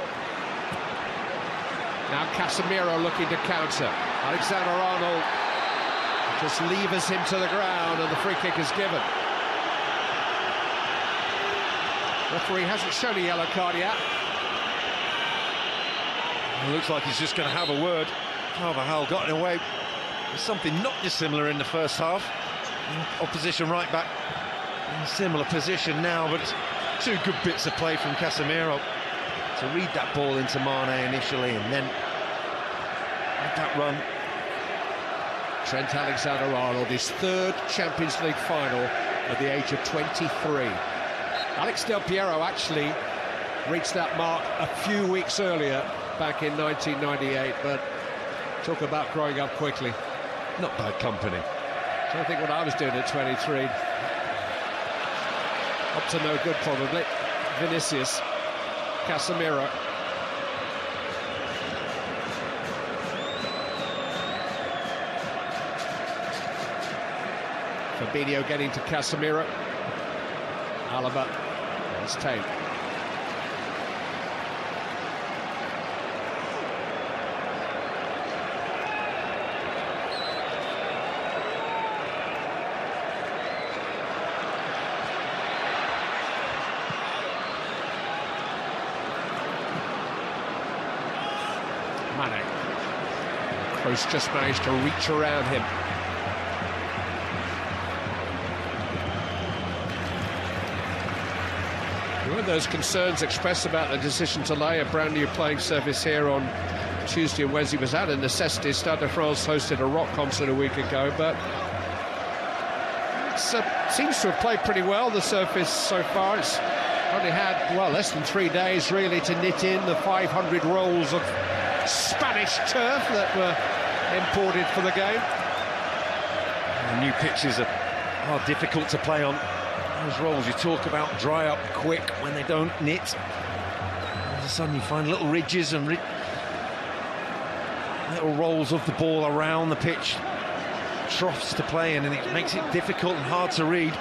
Now Casemiro looking to counter. Alexander-Arnold just levers him to the ground, and the free kick is given. Referee hasn't shown a yellow card yet. It looks like he's just going to have a word. Carvajal got away with something not dissimilar in the first half. Opposition right back in a similar position now, but it's two good bits of play from Casemiro to read that ball into Mane initially, and then make that run. Trent Alexander-Arnold, his 3rd Champions League final at the age of 23. Alex Del Piero actually reached that mark a few weeks earlier, back in 1998, but talk about growing up quickly. Not bad company. I think what I was doing at 23. Up to no good, probably. Vinicius. Casemiro. Fabinho getting to Casemiro. Alaba. It's Tate. Mane. Kroos just managed to reach around him. There were those concerns expressed about the decision to lay a brand new playing surface here on Tuesday and Wednesday. Was that a necessity? Stade de France hosted a rock concert a week ago, but it seems to have played pretty well, the surface so far. It's only had, well, less than 3 days really to knit in the 500 rolls of Spanish turf that were imported for the game. The new pitches are difficult to play on. Those rolls you talk about dry up quick when they don't knit. All of a sudden you find little ridges and little rolls of the ball around the pitch, troughs to play in, and it makes it difficult and hard to read.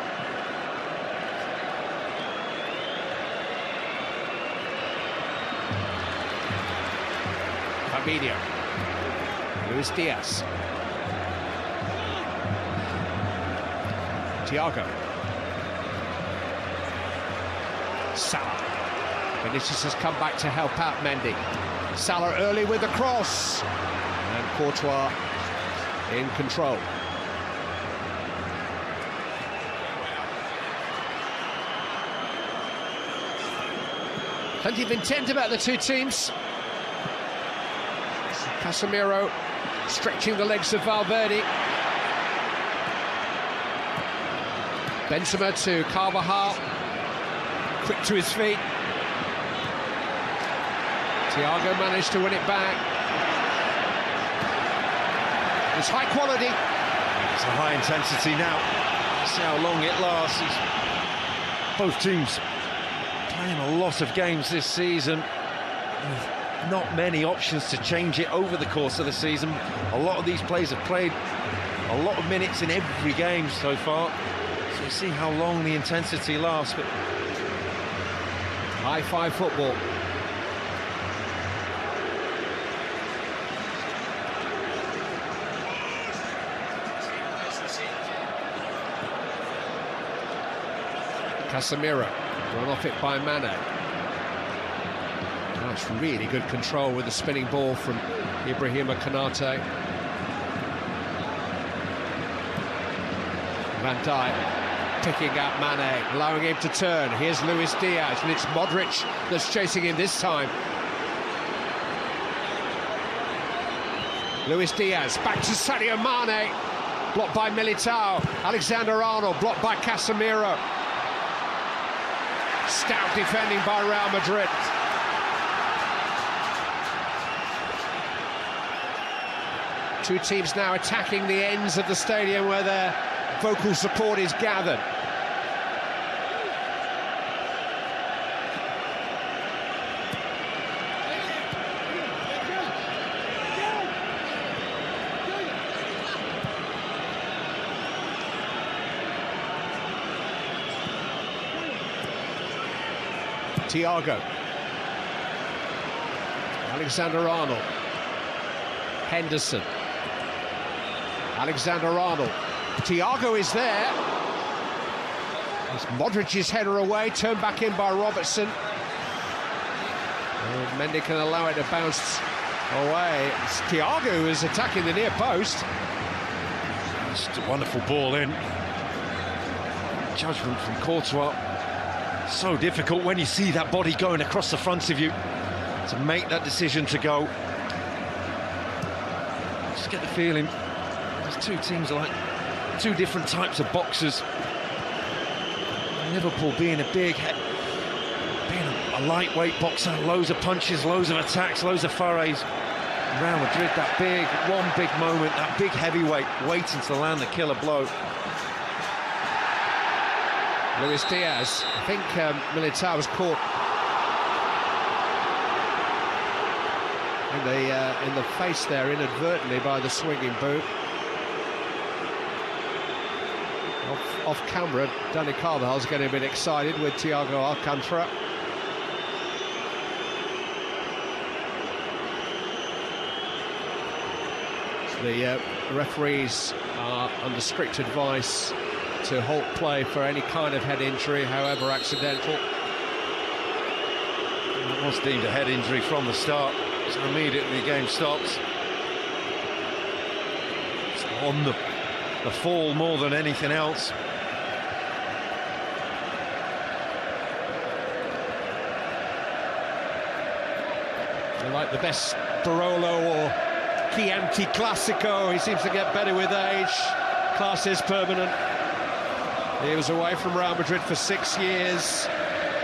Fabinho, Luis Diaz, Thiago, Salah. Vinicius has come back to help out Mendy. Salah early with the cross, and Courtois in control. Plenty of intent about the two teams. Casemiro stretching the legs of Valverde. Benzema to Carvajal, quick to his feet. Thiago managed to win it back. It's high quality. It's a high intensity now. See how long it lasts. Both teams playing a lot of games this season, with not many options to change it over the course of the season. A lot of these players have played a lot of minutes in every game so far. So you see how long the intensity lasts. But high-five football. Casemiro, run off it by Mane. That's really good control with the spinning ball from Ibrahima Konate. Van Dijk picking up Mane, allowing him to turn. Here's Luis Diaz, and it's Modric that's chasing him this time. Luis Diaz, back to Sadio Mane. Blocked by Militao. Alexander-Arnold, blocked by Casemiro. Stout defending by Real Madrid. Two teams now attacking the ends of the stadium where their vocal support is gathered. Thiago, Alexander-Arnold, Henderson, Alexander-Arnold, Thiago is there. It's Modric's header away, turned back in by Robertson. And Mendy can allow it to bounce away. It's Thiago who is attacking the near post. Just a wonderful ball in. Judgment from Courtois. So difficult when you see that body going across the front of you to make that decision to go. Just get the feeling these two teams are like two different types of boxers. Liverpool being a lightweight boxer, loads of punches, loads of attacks, loads of forays. Real Madrid, that one big moment, that big heavyweight waiting to land the killer blow. Luis Diaz, I think Militao was caught in the face there inadvertently by the swinging boot. Off camera, Dani Carvajal's getting a bit excited with Thiago Alcantara. The referees are under strict advice to halt play for any kind of head injury, however accidental. It was deemed a head injury from the start, so immediately the game stops. It's on the fall more than anything else. Like the best Barolo or Chianti Classico, he seems to get better with age. Class is permanent. He was away from Real Madrid for 6 years.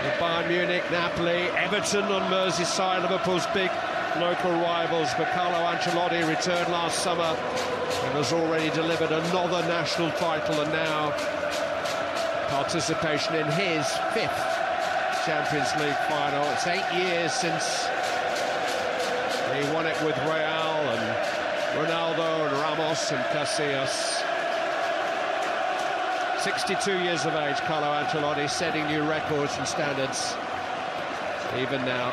With Bayern Munich, Napoli, Everton on Merseyside, Liverpool's big local rivals. But Carlo Ancelotti returned last summer and has already delivered another national title, and now participation in his 5th Champions League final. It's 8 years since he won it with Real and Ronaldo and Ramos and Casillas. 62 years of age, Carlo Ancelotti, setting new records and standards even now.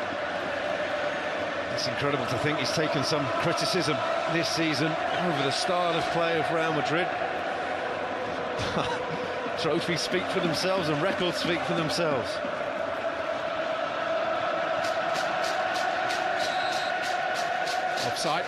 It's incredible to think he's taken some criticism this season over the style of play of Real Madrid. Trophies speak for themselves and records speak for themselves. Offside.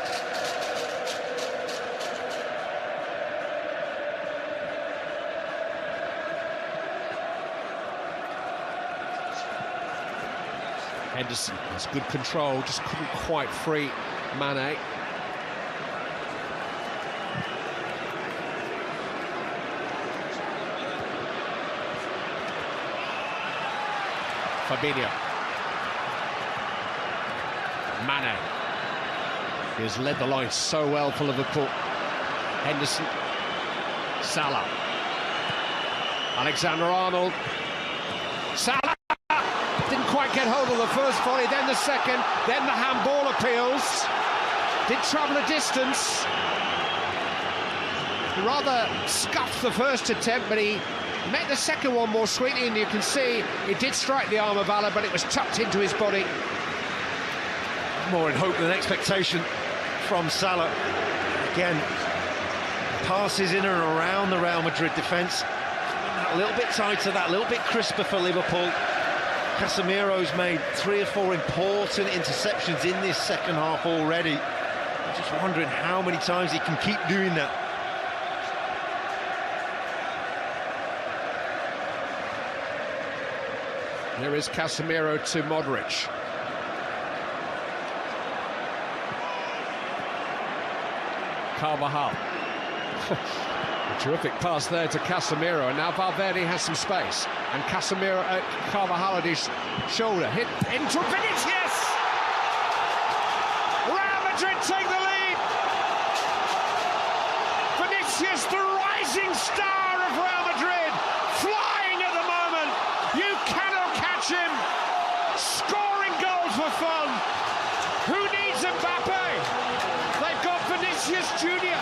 Henderson has good control, just couldn't quite free Mane. Fabinho. Mane. He has led the line so well for Liverpool. Henderson. Salah. Alexander-Arnold. Salah! Didn't quite get hold of the first volley, then the second, then the handball appeals. Did travel a distance. He rather scuffed the first attempt, but he met the second one more sweetly, and you can see it did strike the arm of Allah, but it was tucked into his body. More in hope than expectation from Salah. Again, passes in and around the Real Madrid defence. A little bit tighter, that a little bit crisper for Liverpool. Casemiro's made 3 or 4 important interceptions in this second half already. I'm just wondering how many times he can keep doing that. Here is Casemiro to Modric. Carvajal. A terrific pass there to Casemiro, and now Valverde has some space. And Casemiro, Carvajal at his shoulder, hit into Vinicius! Real Madrid take the lead! Vinicius, the rising star of Real Madrid, flying at the moment. You cannot catch him. Scoring goals for fun. Who needs Mbappe? They've got Vinicius Jr.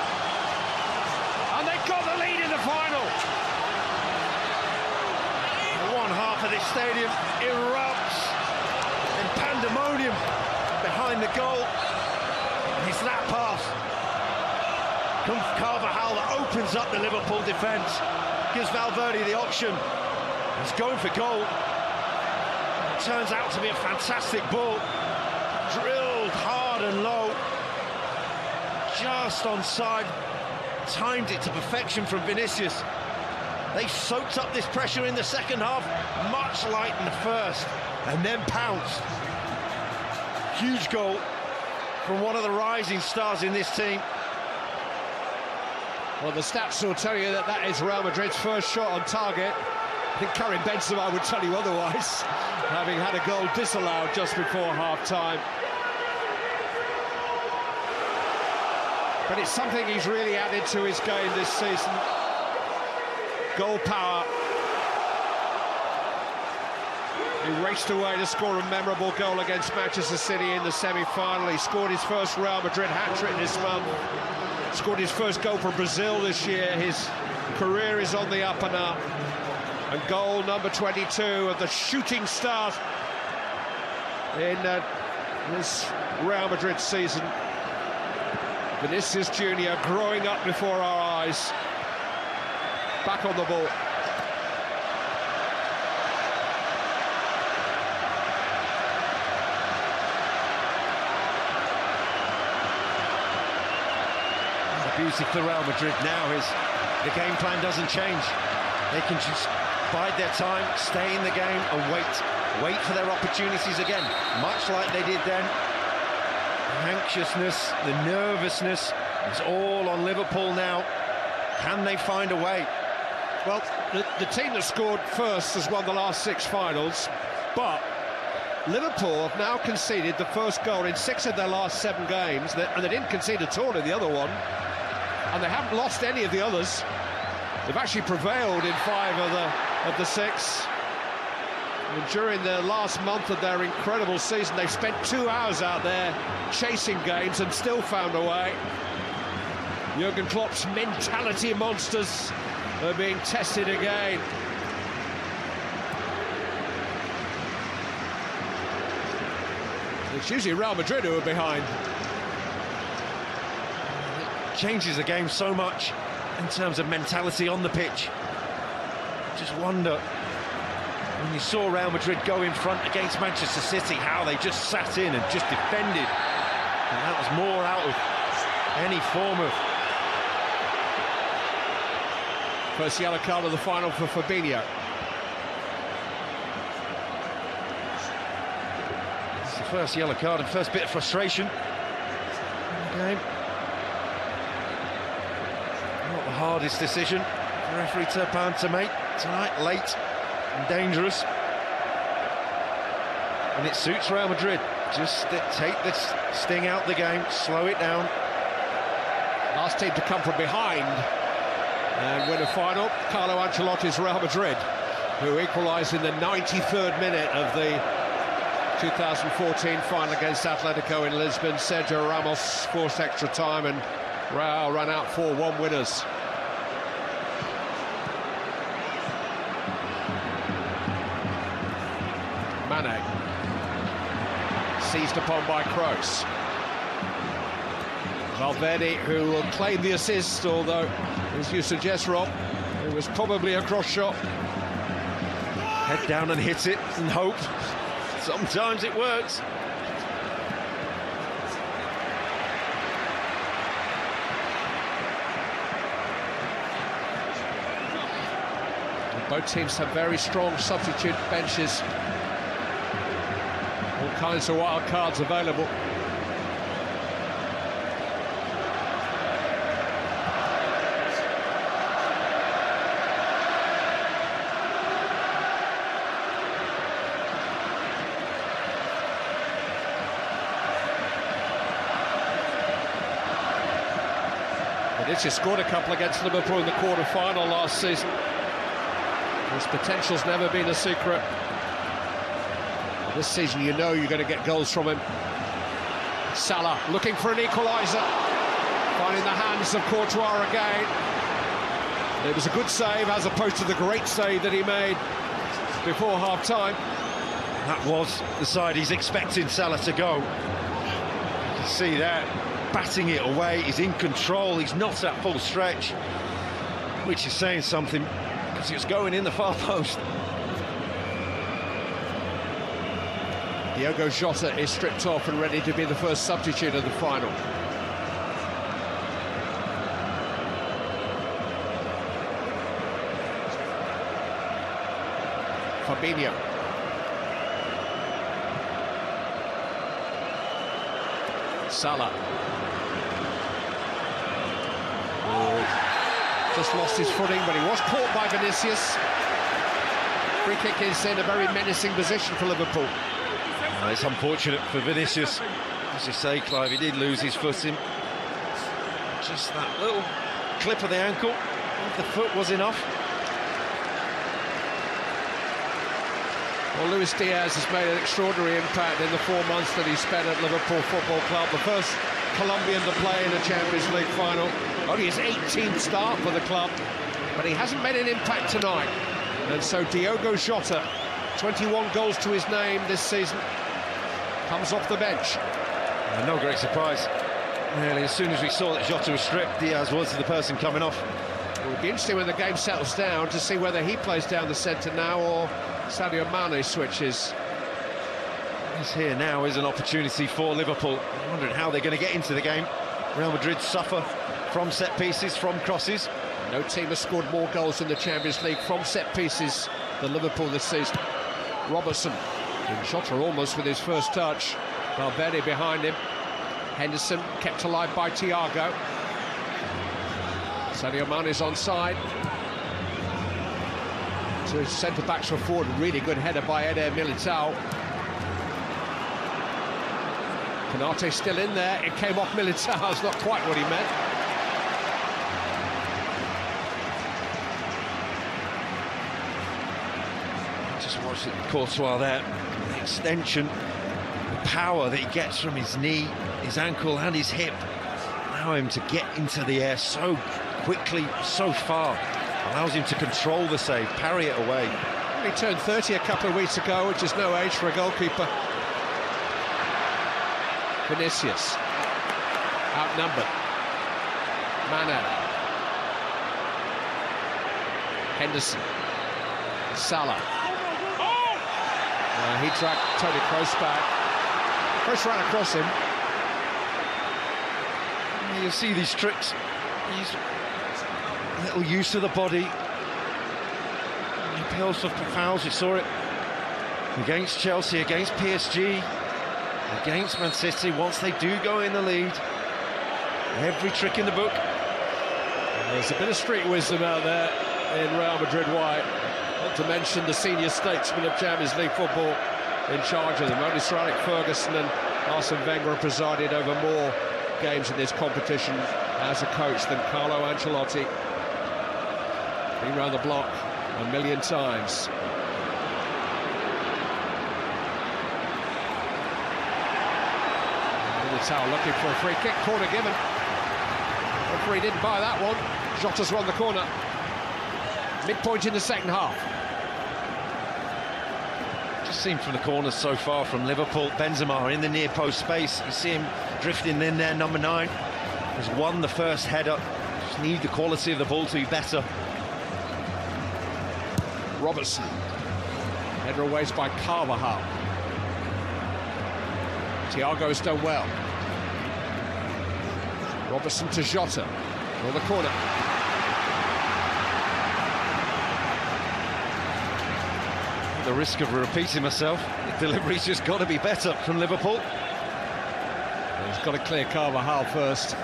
And they've got the lead in the final. One half of this stadium erupts in pandemonium behind the goal. And it's that pass from Carvajal that opens up the Liverpool defence, gives Valverde the option. He's going for goal. It turns out to be a fantastic ball, drilled hard and low, just onside, timed it to perfection from Vinicius. They soaked up this pressure in the second half, much like in the first, and then pounced. Huge goal from one of the rising stars in this team. Well, the stats will tell you that that is Real Madrid's first shot on target. I think Karim Benzema would tell you otherwise, having had a goal disallowed just before half-time. But it's something he's really added to his game this season. Goal power. He raced away to score a memorable goal against Manchester City in the semi-final. He scored his first Real Madrid hat-trick this month. Scored his first goal for Brazil this year. His career is on the up and up. And goal number 22 of the shooting star in this Real Madrid season. Vinicius Jr. growing up before our eyes. Back on the ball. The beauty for Real Madrid now is the game plan doesn't change. They can just bide their time, stay in the game and wait for their opportunities again, much like they did then. The anxiousness, the nervousness, it's all on Liverpool now. Can they find a way? Well, the team that scored first has won the last 6 finals, but Liverpool have now conceded the first goal in 6 of their last 7 games, and they didn't concede at all in the other one, and they haven't lost any of the others. They've actually prevailed in 5 of the of the 6. And during the last month of their incredible season, they've spent 2 hours out there chasing games and still found a way. Jurgen Klopp's mentality monsters are being tested again. It's usually Real Madrid who are behind. It changes the game so much in terms of mentality on the pitch. Just wonder, when you saw Real Madrid go in front against Manchester City, how they just sat in and just defended. And that was more out of any form of... First yellow card of the final for Fabinho. It's the first yellow card and first bit of frustration in the game. Not the hardest decision for referee Turpin to make tonight, late and dangerous. And it suits Real Madrid. Just take this sting out the game, slow it down. Last team to come from behind and win a final, Carlo Ancelotti's Real Madrid, who equalised in the 93rd minute of the 2014 final against Atletico in Lisbon. Sergio Ramos forced extra time and Real ran out 4-1 winners. Mane, seized upon by Kroos. Valverde, who will claim the assist, although, as you suggest, Rob, it was probably a cross shot. Head down and hit it and hope. Sometimes it works. Both teams have very strong substitute benches. All kinds of wild cards available. Vinicius scored a couple against Liverpool in the quarter-final last season. His potential's never been a secret. This season, you know you're going to get goals from him. Salah looking for an equaliser, finding the hands of Courtois again. It was a good save as opposed to the great save that he made before half-time. That was the side he's expecting Salah to go. You can see that, batting it away. He's in control, he's not at full stretch, which is saying something, because he was going in the far post. Diogo Jota is stripped off and ready to be the first substitute of the final. Fabinho. Salah. Oh, just lost his footing, but he was caught by Vinicius. Free kick is in a very menacing position for Liverpool. It's unfortunate for Vinicius. As you say, Clive, he did lose his footing. Just that little clip of the ankle, if the foot was enough. Well, Luis Diaz has made an extraordinary impact in the 4 months that he spent at Liverpool Football Club. The first Colombian to play in a Champions League final. Only his 18th start for the club, but he hasn't made an impact tonight. And so Diogo Jota, 21 goals to his name this season, comes off the bench. No great surprise. Really, as soon as we saw that Jota was stripped, Diaz was the person coming off. It will be interesting when the game settles down to see whether he plays down the centre now or Sadio Mane switches. This here now is an opportunity for Liverpool. I'm wondering how they're going to get into the game. Real Madrid suffer from set pieces, from crosses. No team has scored more goals in the Champions League from set pieces than Liverpool this season. Robertson, and Jota almost with his first touch. Valverde behind him. Henderson kept alive by Thiago. Sadio Mane's onside. So his centre-backs were forward. Really good header by Eder Militao. Konate still in there. It came off Militao. It's not quite what he meant. Watch it, Courtois there. The extension, the power that he gets from his knee, his ankle and his hip allow him to get into the air so quickly, so far. Allows him to control the save, parry it away. He turned 30 a couple of weeks ago, which is no age for a goalkeeper. Vinicius, outnumbered. Mane. Henderson. Salah. He dragged Toni Kroos back. Kroos ran across him. You see these tricks. He's a little use of the body. He appeals for fouls. You saw it against Chelsea, against PSG, against Man City. Once they do go in the lead, every trick in the book. There's a bit of street wisdom out there in Real Madrid white. Not to mention the senior statesmen of Champions League football in charge of them. Only Sir Alex Ferguson and Arsene Wenger have presided over more games in this competition as a coach than Carlo Ancelotti. Been round the block a million times. Militao looking for a free kick, corner given. Referee didn't buy that one. Jota's won the corner. Midpoint in the second half. Just seen from the corners so far from Liverpool. Benzema in the near post space. You see him drifting in there, number 9. Has won the first header. Just need the quality of the ball to be better. Robertson. Header away by Carvajal. Thiago's done well. Robertson to Jota. On the corner. At the risk of repeating myself, the delivery's just got to be better from Liverpool. He's got to clear Carvajal first.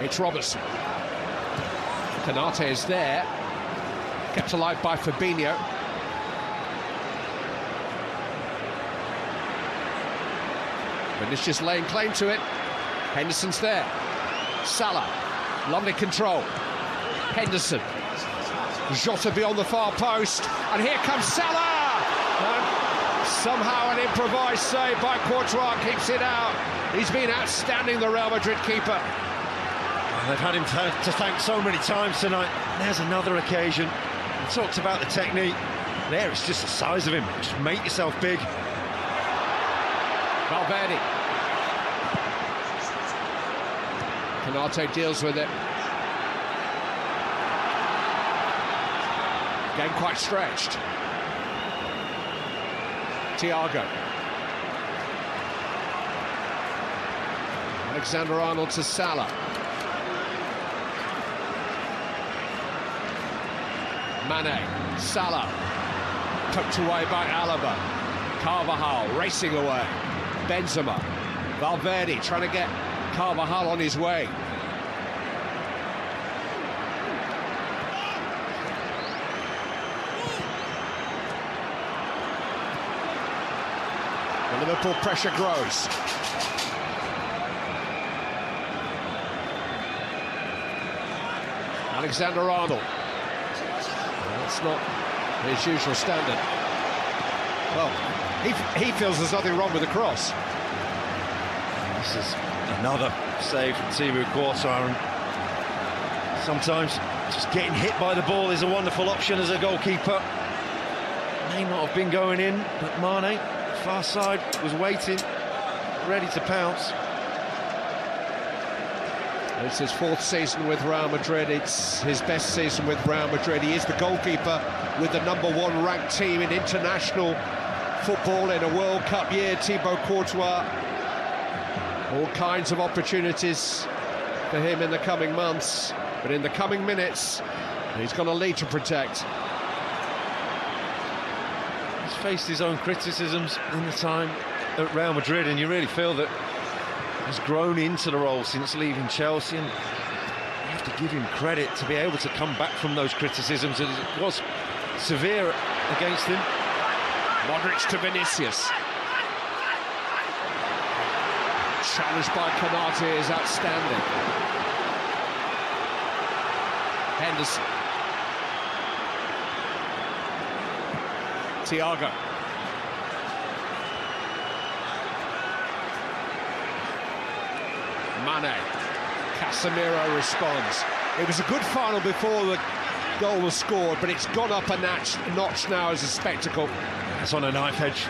It's Robertson. Konate is there. Kept alive by Fabinho. Vinicius laying claim to it. Henderson's there. Salah. Lovely control. Henderson. Jota beyond the far post. And here comes Salah! And somehow an improvised save by Courtois keeps it out. He's been outstanding, the Real Madrid keeper. They've had him to thank so many times tonight. There's another occasion. We talked about the technique. There, it's just the size of him. Just make yourself big. Valverde. Konate deals with it. Game quite stretched. Thiago. Alexander-Arnold to Salah. Mane, Salah, poked away by Alaba. Carvajal racing away. Benzema, Valverde trying to get Carvajal on his way. The Liverpool pressure grows. Alexander-Arnold. That's not his usual standard. Well, he feels there's nothing wrong with the cross. This is another save from Thibaut Courtois. Sometimes just getting hit by the ball is a wonderful option as a goalkeeper. May not have been going in, but Mane, far side, was waiting, ready to pounce. It's his 4th season with Real Madrid. It's his best season with Real Madrid. He is the goalkeeper with the #1 ranked team in international football in a World Cup year. Thibaut Courtois. All kinds of opportunities for him in the coming months. But in the coming minutes, he's got a lead to protect. He's faced his own criticisms in the time at Real Madrid, and you really feel that he's grown into the role since leaving Chelsea, and you have to give him credit to be able to come back from those criticisms. It was severe against him. Modric to Vinicius. Challenged by Konate is outstanding. Henderson. Thiago. Mane. Casemiro responds. It was a good final before the goal was scored, but it's gone up a notch now as a spectacle. It's on a knife edge.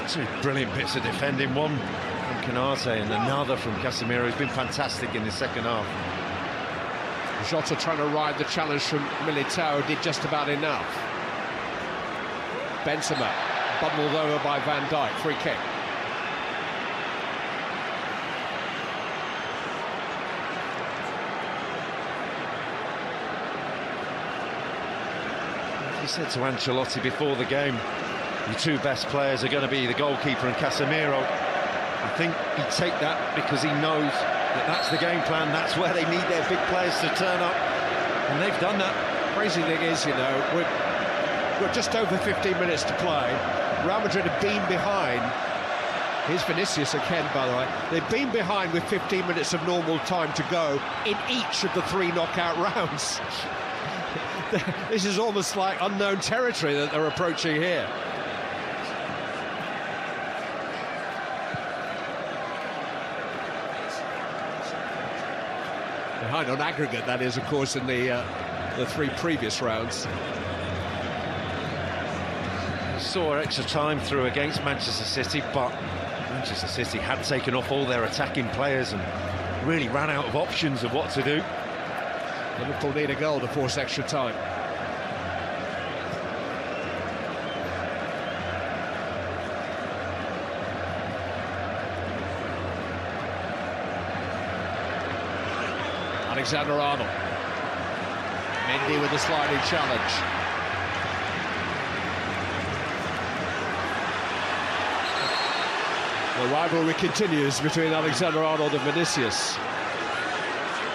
Two brilliant bits of defending, one from Konate and another from Casemiro. He's been fantastic in the second half. Jota trying to ride the challenge from Militao, did just about enough. Benzema bundled over by Van Dijk, free kick. He said to Ancelotti before the game, your two best players are going to be the goalkeeper and Casemiro. I think he'd take that because he knows that that's the game plan, that's where they need their big players to turn up, and they've done that. Crazy thing is, you know, we're just over 15 minutes to play. Real Madrid have been behind. Here's Vinicius again, by the way. They've been behind with 15 minutes of normal time to go in each of the 3 knockout rounds. This is almost like unknown territory that they're approaching here. Behind on aggregate, that is, of course, in the 3 previous rounds. Saw extra time through against Manchester City, but Manchester City had taken off all their attacking players and really ran out of options of what to do. Liverpool need a goal to force extra time. Alexander-Arnold. Mendy with a sliding challenge. The rivalry continues between Alexander-Arnold and Vinicius.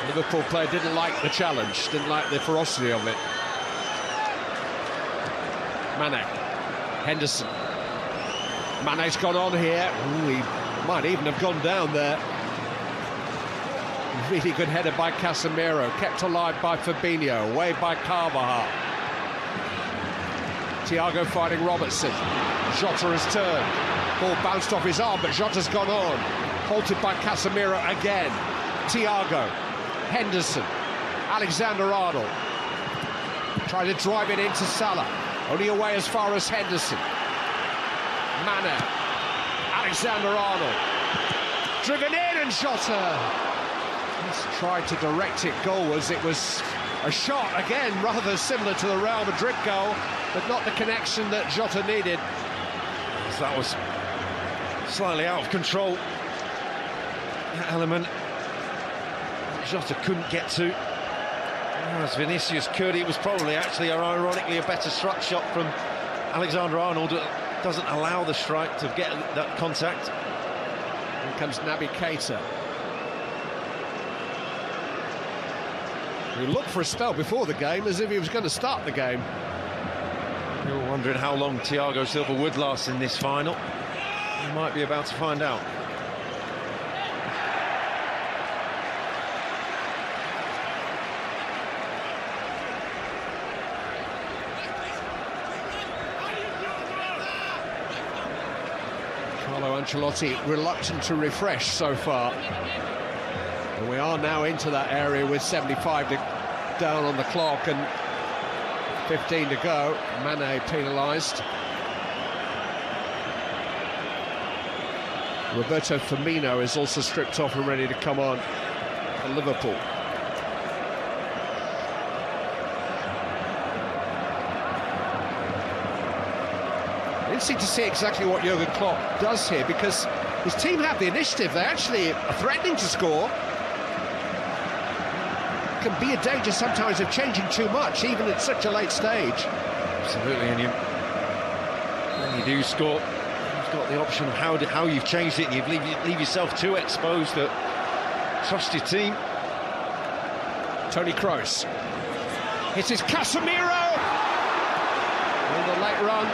Liverpool player didn't like the challenge, didn't like the ferocity of it. Mane. Henderson. Mane's gone on here. Ooh, he might even have gone down there. Really good header by Casemiro, kept alive by Fabinho, away by Carvajal. Thiago fighting Robertson. Jota has turned. Ball bounced off his arm, but Jota's gone on. Halted by Casemiro again. Thiago. Henderson. Alexander-Arnold. Trying to drive it into Salah. Only away as far as Henderson. Mane. Alexander-Arnold. Driven in and Jota. He's tried to direct it goalwards. It was a shot, again, rather similar to the Real Madrid goal, but not the connection that Jota needed. So that was slightly out of control. That element Jota couldn't get to. As Vinicius could, it was probably actually, ironically, a better struck shot from Alexander-Arnold. Doesn't allow the strike to get that contact. Here comes Naby Keita. He looked for a spell before the game as if he was going to start the game. We were wondering how long Thiago Silva would last in this final. We might be about to find out. Carlo Ancelotti reluctant to refresh so far. And we are now into that area with 75 down on the clock and 15 to go. Mane penalised. Roberto Firmino is also stripped off and ready to come on for Liverpool. Interesting to see exactly what Jurgen Klopp does here, because his team have the initiative. They actually are threatening to score. Can be a danger sometimes of changing too much, even at such a late stage. Absolutely, and when you do score, you've got the option of how you've changed it, and you leave yourself too exposed. Trust your team. Toni Kroos. It is Casemiro! On the late run,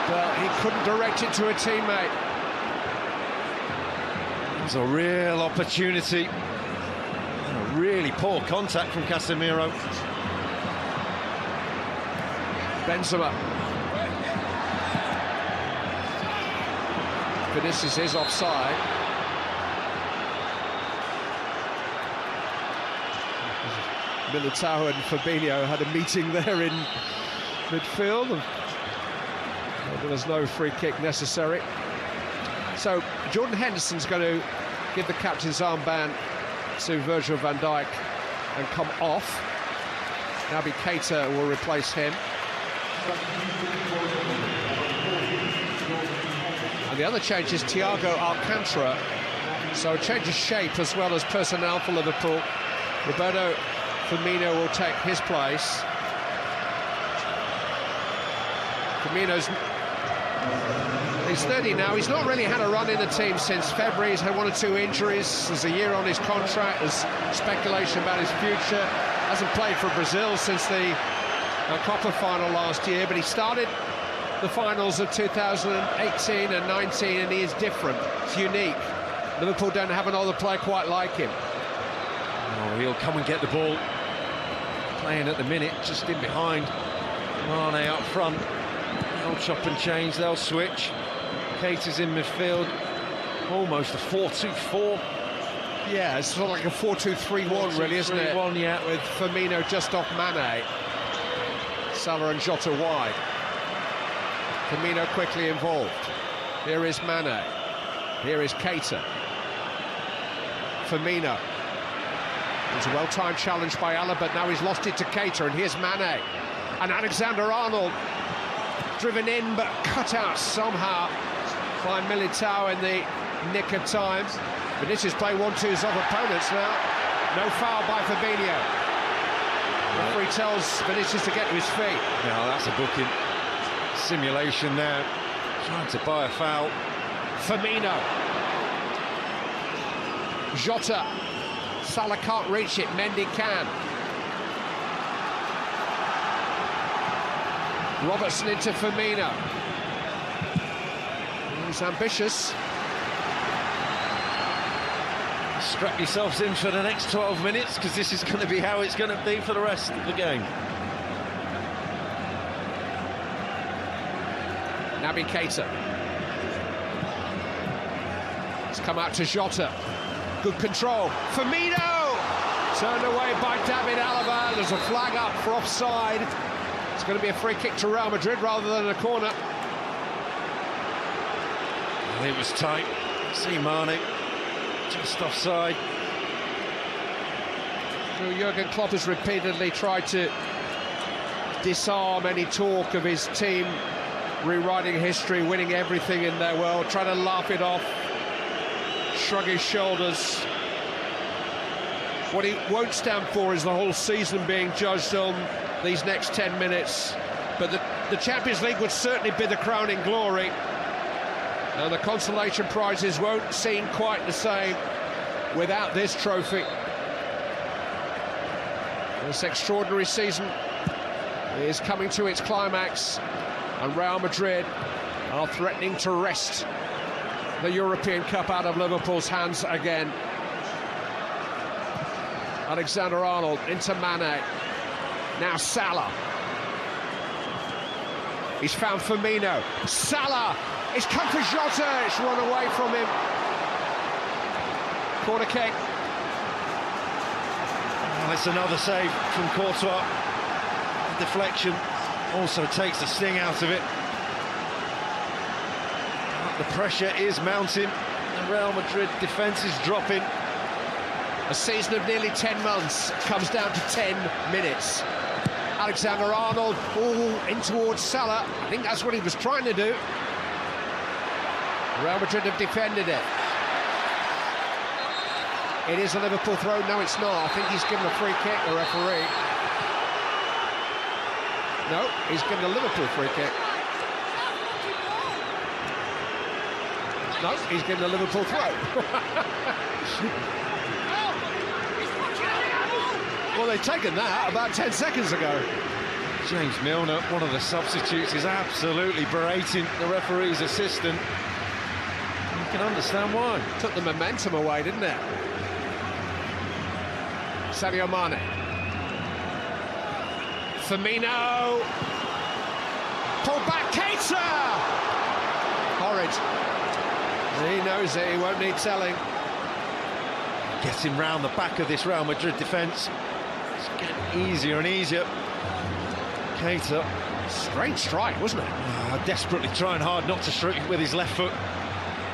but he couldn't direct it to a teammate. It was a real opportunity. Really poor contact from Casemiro. Benzema. Vinicius is offside. Militao and Fabinho had a meeting there in midfield. There was no free kick necessary. So Jordan Henderson's going to give the captain's armband to Virgil van Dijk and come off. Naby Keita will replace him. And the other change is Thiago Alcantara. So a change of shape as well as personnel for Liverpool. Roberto Firmino will take his place. Firmino's... He's 30 now. He's not really had a run in the team since February. He's had 1 or 2 injuries. There's a year on his contract. There's speculation about his future. Hasn't played for Brazil since the Copa final last year, but he started the finals of 2018 and 19, and he is different. It's unique. Liverpool don't have another player quite like him. Oh, he'll come and get the ball. Playing at the minute, just in behind. Mane up front. They'll chop and change, they'll switch. Keita's in midfield. Almost a 4-2-4. Yeah, it's sort of like a 4-2-3-1, really, isn't it? 4-2-3-1, yeah. With Firmino just off Mane. Salah and Jota wide. Firmino quickly involved. Here is Mane. Here is Keita. Firmino. It was a well-timed challenge by Alaba, but now he's lost it to Keita, and here's Mane. And Alexander-Arnold driven in, but cut out somehow by Militao in the nick of time. Vinicius play 1-2s off opponents now. No foul by Fabinho. Referee tells Vinicius to get to his feet. Now that's a booking. Simulation there. Trying to buy a foul. Firmino. Jota. Salah can't reach it. Mendy can. Robertson into Firmino. He's ambitious. Strap yourselves in for the next 12 minutes, because this is going to be how it's going to be for the rest of the game. Naby Keita. It's come out to Jota. Good control. Firmino! Turned away by David Alaba. There's a flag up for offside. It's going to be a free kick to Real Madrid rather than a corner. It was tight. See Mane just offside. So Jurgen Klopp has repeatedly tried to disarm any talk of his team rewriting history, winning everything in their world, trying to laugh it off, shrug his shoulders. What he won't stand for is the whole season being judged on these next 10 minutes. But the Champions League would certainly be the crowning glory. And the consolation prizes won't seem quite the same without this trophy. This extraordinary season is coming to its climax, and Real Madrid are threatening to wrest the European Cup out of Liverpool's hands again. Alexander-Arnold into Mane. Now Salah. He's found Firmino. Salah! It's come for Jota. It's run away from him. Corner kick. And it's another save from Courtois. The deflection also takes the sting out of it. The pressure is mounting. The Real Madrid defence is dropping. A season of nearly 10 months comes down to 10 minutes. Alexander-Arnold, in towards Salah. I think that's what he was trying to do. Real Madrid have defended it. It is a Liverpool throw. No, it's not. I think he's given a free kick, the referee. No, he's given a Liverpool free kick. No, he's given a Liverpool throw. Well, they've taken that about 10 seconds ago. James Milner, one of the substitutes, is absolutely berating the referee's assistant. You can understand why. Took the momentum away, didn't it? Sadio Mane. Firmino. Pulled back, Keita! Horrid. He knows it, he won't need telling. Getting round the back of this Real Madrid defence. It's getting easier and easier. Keita. Strange strike, wasn't it? Desperately trying hard not to strike with his left foot.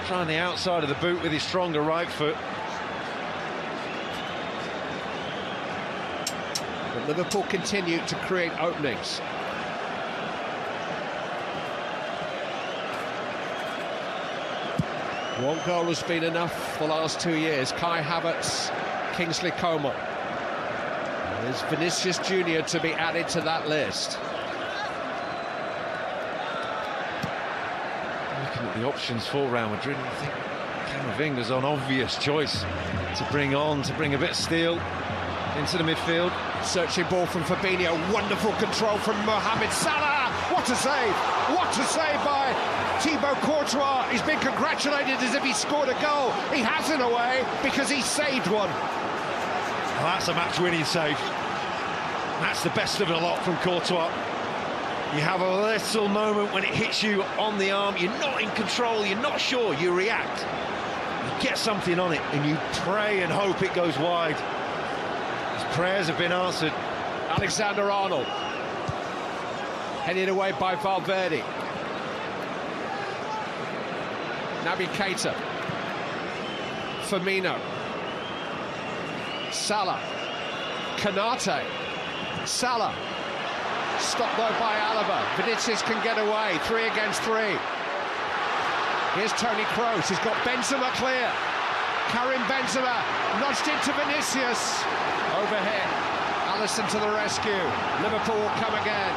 Trying the outside of the boot with his stronger right foot. But Liverpool continue to create openings. One goal has been enough the last 2 years. Kai Havertz, Kingsley Coman. There's Vinicius Junior to be added to that list. Looking at the options for Real Madrid, I think Camavinga's an obvious choice to bring a bit of steel into the midfield. Searching ball from Fabinho, wonderful control from Mohamed Salah. What a save! What a save by Thibaut Courtois. He's been congratulated as if he scored a goal. He has in a way because he saved one. Well, that's a match-winning save. That's the best of the lot from Courtois. You have a little moment when it hits you on the arm, you're not in control, you're not sure, you react. You get something on it and you pray and hope it goes wide. His prayers have been answered. Alexander-Arnold. Headed away by Valverde. Naby Keita. Firmino. Salah. Konate. Salah. Stopped though by Alaba. Vinicius can get away. 3 against 3. Here's Toni Kroos. He's got Benzema clear. Karim Benzema nudged into Vinicius. Overhead. Alisson to the rescue. Liverpool will come again.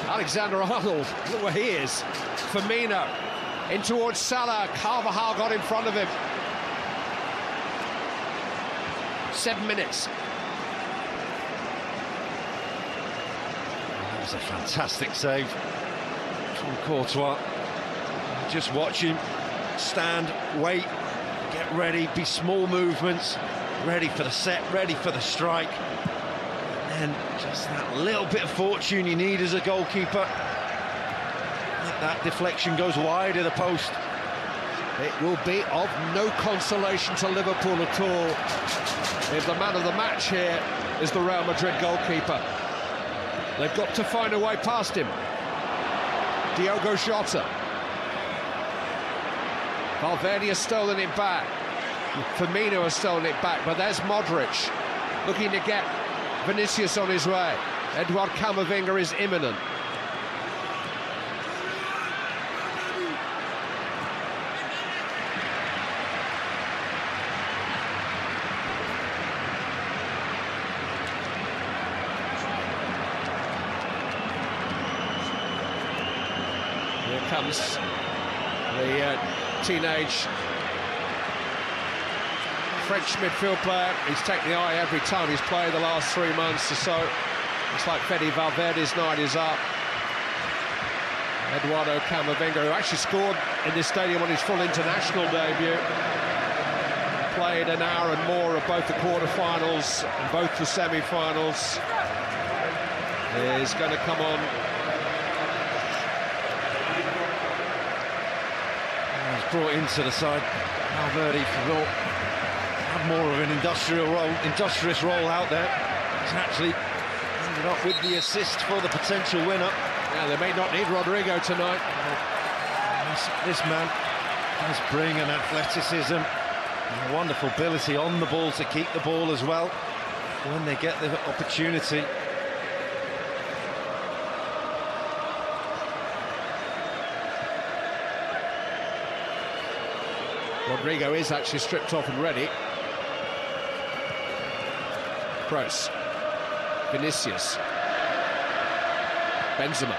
Alexander-Arnold, look where he is. Firmino in towards Salah. Carvajal got in front of him. 7 minutes. That was a fantastic save from Courtois. Just watch him stand, wait, get ready, be small movements, ready for the set, ready for the strike. And just that little bit of fortune you need as a goalkeeper. That deflection goes wide of the post. It will be of no consolation to Liverpool at all if the man of the match here is the Real Madrid goalkeeper. They've got to find a way past him. Diogo Jota. Valverde has stolen it back. Firmino has stolen it back, but there's Modric looking to get Vinicius on his way. Edouard Camavinga is imminent. Here comes the teenage French midfield player. He's taken the eye every time he's played the last 3 months or so. It's like Fede Valverde's night is up. Eduardo Camavinga, who actually scored in this stadium on his full international debut. Played an hour and more of both the quarter-finals and both the semi-finals. Is going to come on. He's brought into the side. Valverde had more of an industrious role out there. He's actually ended up with the assist for the potential winner. Yeah, they may not need Rodrigo tonight. This man does bring an athleticism and a wonderful ability on the ball to keep the ball as well when they get the opportunity. Rodrigo is actually stripped off and ready. Kroos. Vinicius. Benzema.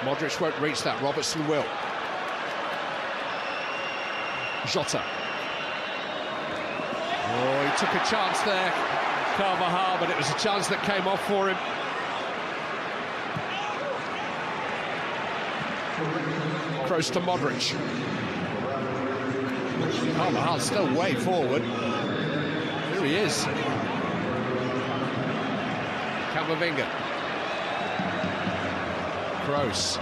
Modric won't reach that. Robertson will. Jota. Oh, he took a chance there, Carvajal, but it was a chance that came off for him. Kroos to Modric. Carvajal's still way forward. Here he is. Camavinga. Kroos.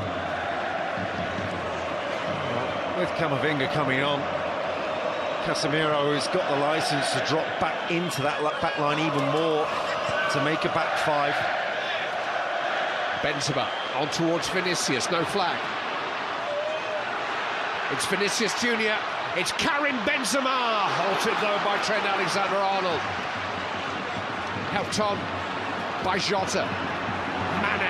Well, with Camavinga coming on, Casemiro has got the licence to drop back into that back line even more to make a back five. Benzema on towards Vinicius, no flag. It's Vinicius Junior. It's Karim Benzema, halted though by Trent Alexander-Arnold. Helped on by Jota. Mane.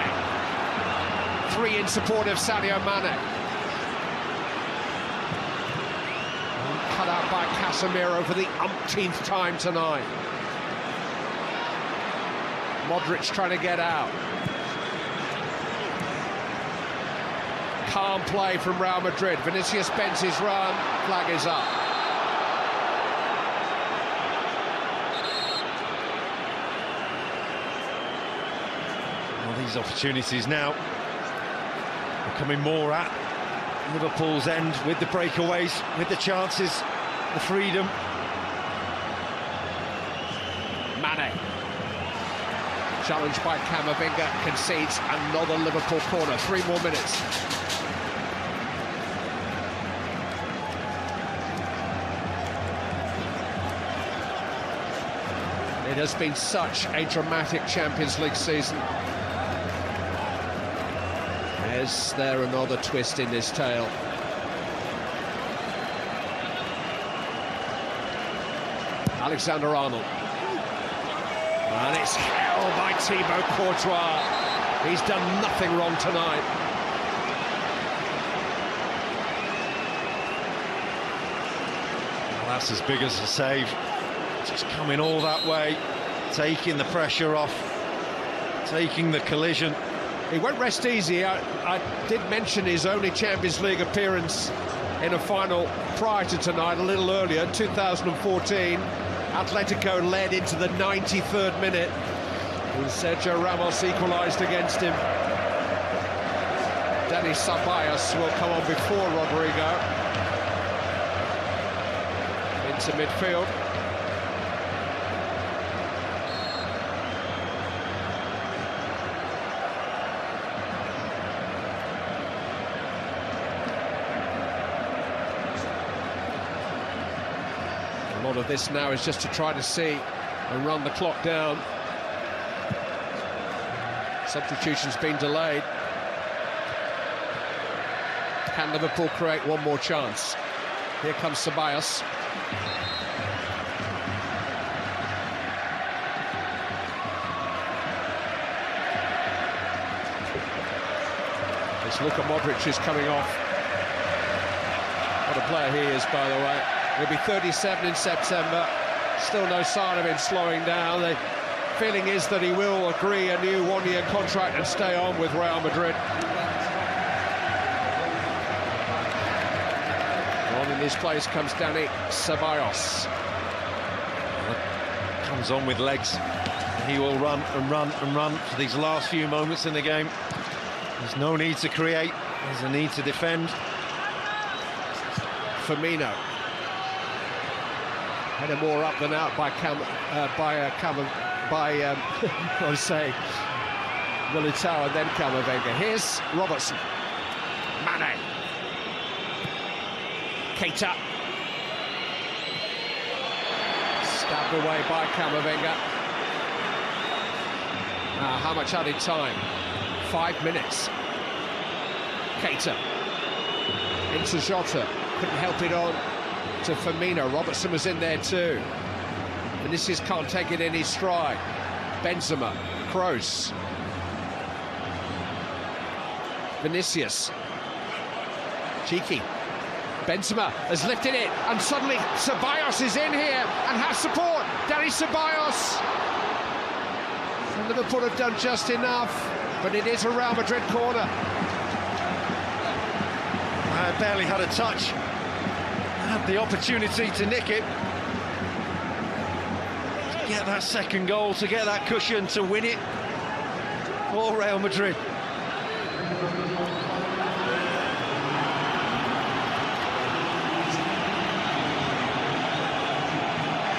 3 in support of Sadio Mane. Cut out by Casemiro for the umpteenth time tonight. Modric trying to get out. Calm play from Real Madrid. Vinicius bends his run. Flag is up. Well, these opportunities now are coming more at Liverpool's end with the breakaways, with the chances, the freedom. Mane. Challenged by Camavinga, concedes another Liverpool corner. 3 more minutes. It has been such a dramatic Champions League season. Is there another twist in this tale? Alexander-Arnold. And it's held by Thibaut Courtois. He's done nothing wrong tonight. Well, that's as big as a save. Just coming all that way, taking the pressure off, taking the collision. He won't rest easy. I did mention his only Champions League appearance in a final prior to tonight, a little earlier, 2014. Atletico led into the 93rd minute, and Sergio Ramos equalised against him. Dani Ceballos will come on before Rodrigo. Into midfield. A lot of this now is just to try to see and run the clock down. Substitution's been delayed. Can Liverpool create one more chance? Here comes Ceballos. This Luka Modric is coming off. What a player he is, by the way. He'll be 37 in September. Still no sign of him slowing down. The feeling is that he will agree a new 1-year contract and stay on with Real Madrid. On in his place comes Dani Ceballos. Comes on with legs. He will run and run and run for these last few moments in the game. There's no need to create. There's a need to defend. Firmino. Headed more up than out by Militao and then Camavinga. Here's Robertson. Mane. Keita. Stabbed away by Camavinga. How much added time? 5 minutes. Keita. Into Jota. Couldn't help it on to Firmino. Robertson was in there too. Vinicius can't take it in his stride. Benzema, Kroos. Vinicius. Cheeky. Benzema has lifted it, and suddenly Ceballos is in here and has support. Dani Ceballos. And Liverpool have done just enough, but it is a Real Madrid corner. Barely had a touch. Had the opportunity to nick it. To get that second goal, to get that cushion, to win it for Real Madrid.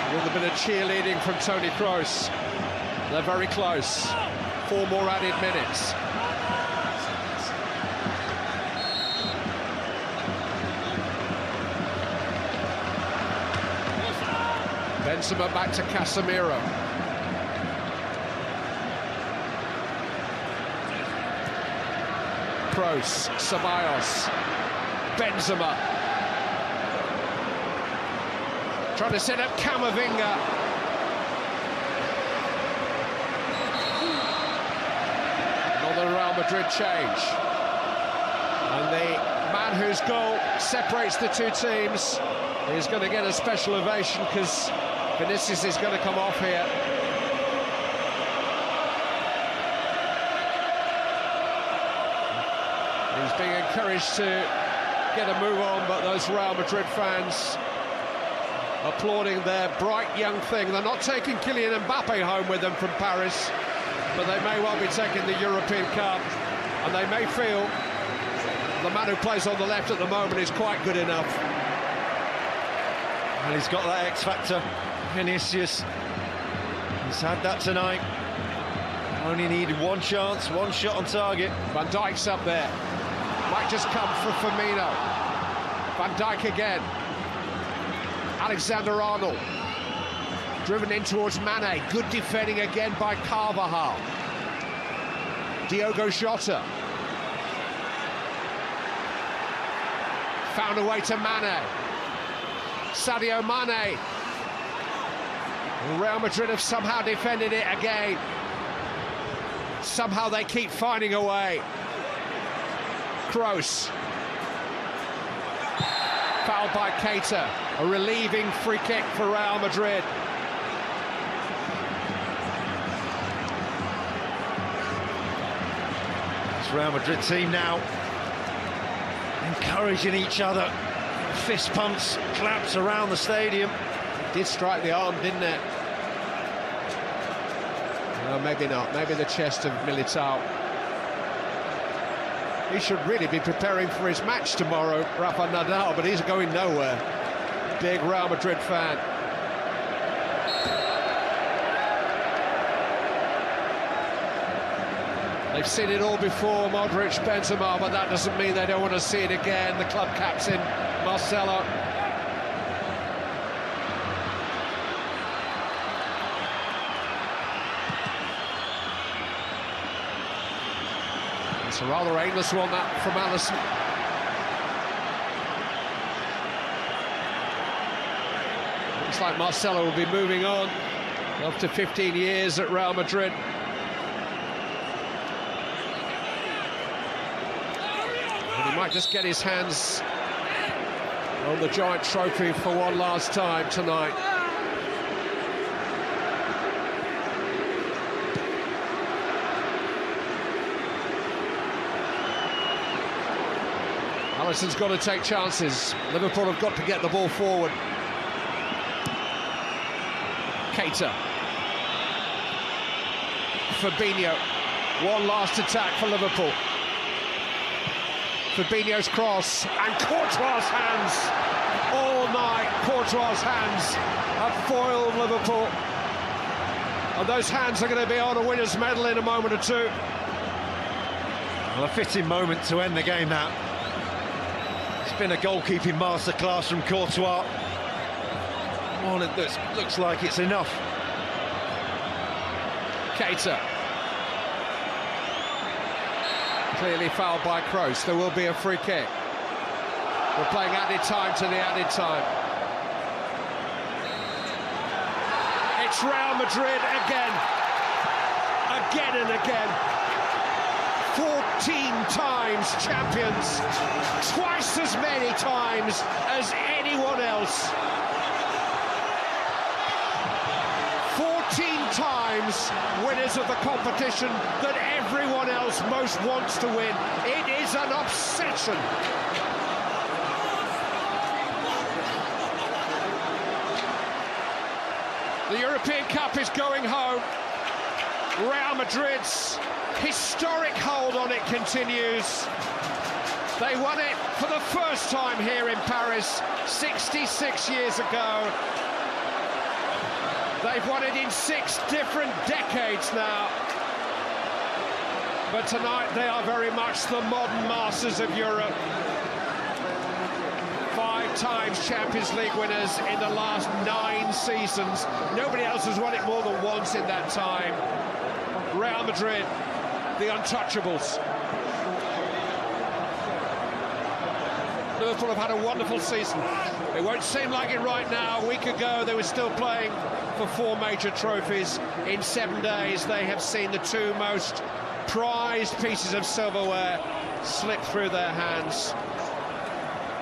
A little bit of cheerleading from Toni Kroos. They're very close. 4 more added minutes. Benzema back to Casemiro. Kroos, Ceballos, Benzema. Trying to set up Camavinga. Another Real Madrid change. And the man whose goal separates the two teams is going to get a special ovation because Vinicius is going to come off here. He's being encouraged to get a move on, but those Real Madrid fans applauding their bright young thing. They're not taking Kylian Mbappe home with them from Paris, but they may well be taking the European Cup, and they may feel the man who plays on the left at the moment is quite good enough. And he's got that X factor, Vinicius. He's had that tonight. Only needed one chance, one shot on target. Van Dijk's up there. Might just come for Firmino. Van Dijk again. Alexander-Arnold. Driven in towards Mane. Good defending again by Carvajal. Diogo Jota. Found a way to Mane. Sadio Mane. Real Madrid have somehow defended it again. Somehow they keep finding a way. Kroos. Fouled by Keita. A relieving free kick for Real Madrid. This Real Madrid team now encouraging each other. Fist pumps, claps around the stadium. Did strike the arm, didn't it? No, maybe not. Maybe the chest of Militao. He should really be preparing for his match tomorrow, Rafa Nadal, but he's going nowhere. Big Real Madrid fan. They've seen it all before, Modric, Benzema, but that doesn't mean they don't want to see it again. The club captain, Marcelo. It's a rather aimless one, that, from Alisson. Looks like Marcelo will be moving on after 15 years at Real Madrid. And he might just get his hands on the giant trophy for one last time tonight. Alisson's got to take chances. Liverpool have got to get the ball forward. Keita. Fabinho. One last attack for Liverpool. Fabinho's cross and Courtois' hands. All night, Courtois' hands have foiled Liverpool. And those hands are going to be on a winner's medal in a moment or two. Well, a fitting moment to end the game now. It's been a goalkeeping masterclass from Courtois. One that looks like it's enough. Keita. Clearly fouled by Kroos. There will be a free kick. We're playing added time to the added time. It's Real Madrid again. Again and again. 14 times champions. Twice as many times as anyone else. 14 times winners of the competition that everyone else most wants to win. It is an obsession. The European Cup is going home. Real Madrid's historic hold on it continues. They won it for the first time here in Paris 66 years ago. They've won it in 6 different decades now. But tonight they are very much the modern masters of Europe. 5 times Champions League winners in the last 9 seasons. Nobody else has won it more than once in that time. Real Madrid, the untouchables. Liverpool have had a wonderful season. It won't seem like it right now. A week ago they were still playing for 4 major trophies. In 7 days they have seen the 2 most prized pieces of silverware slip through their hands.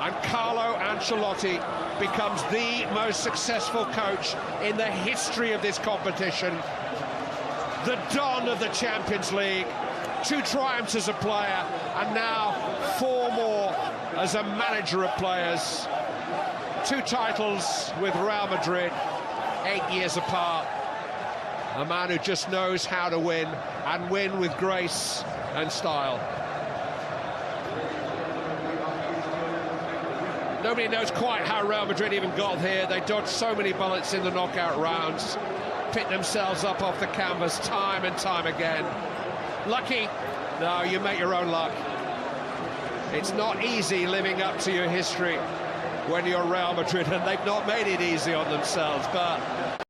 And Carlo Ancelotti becomes the most successful coach in the history of this competition. The Don of the Champions League, 2 triumphs as a player, and now 4 more as a manager of players. 2 titles with Real Madrid, 8 years apart. A man who just knows how to win, and win with grace and style. Nobody knows quite how Real Madrid even got here. They dodged so many bullets in the knockout rounds, picked themselves up off the canvas time and time again. Lucky? No, you make your own luck. It's not easy living up to your history when you're Real Madrid, and they've not made it easy on themselves, but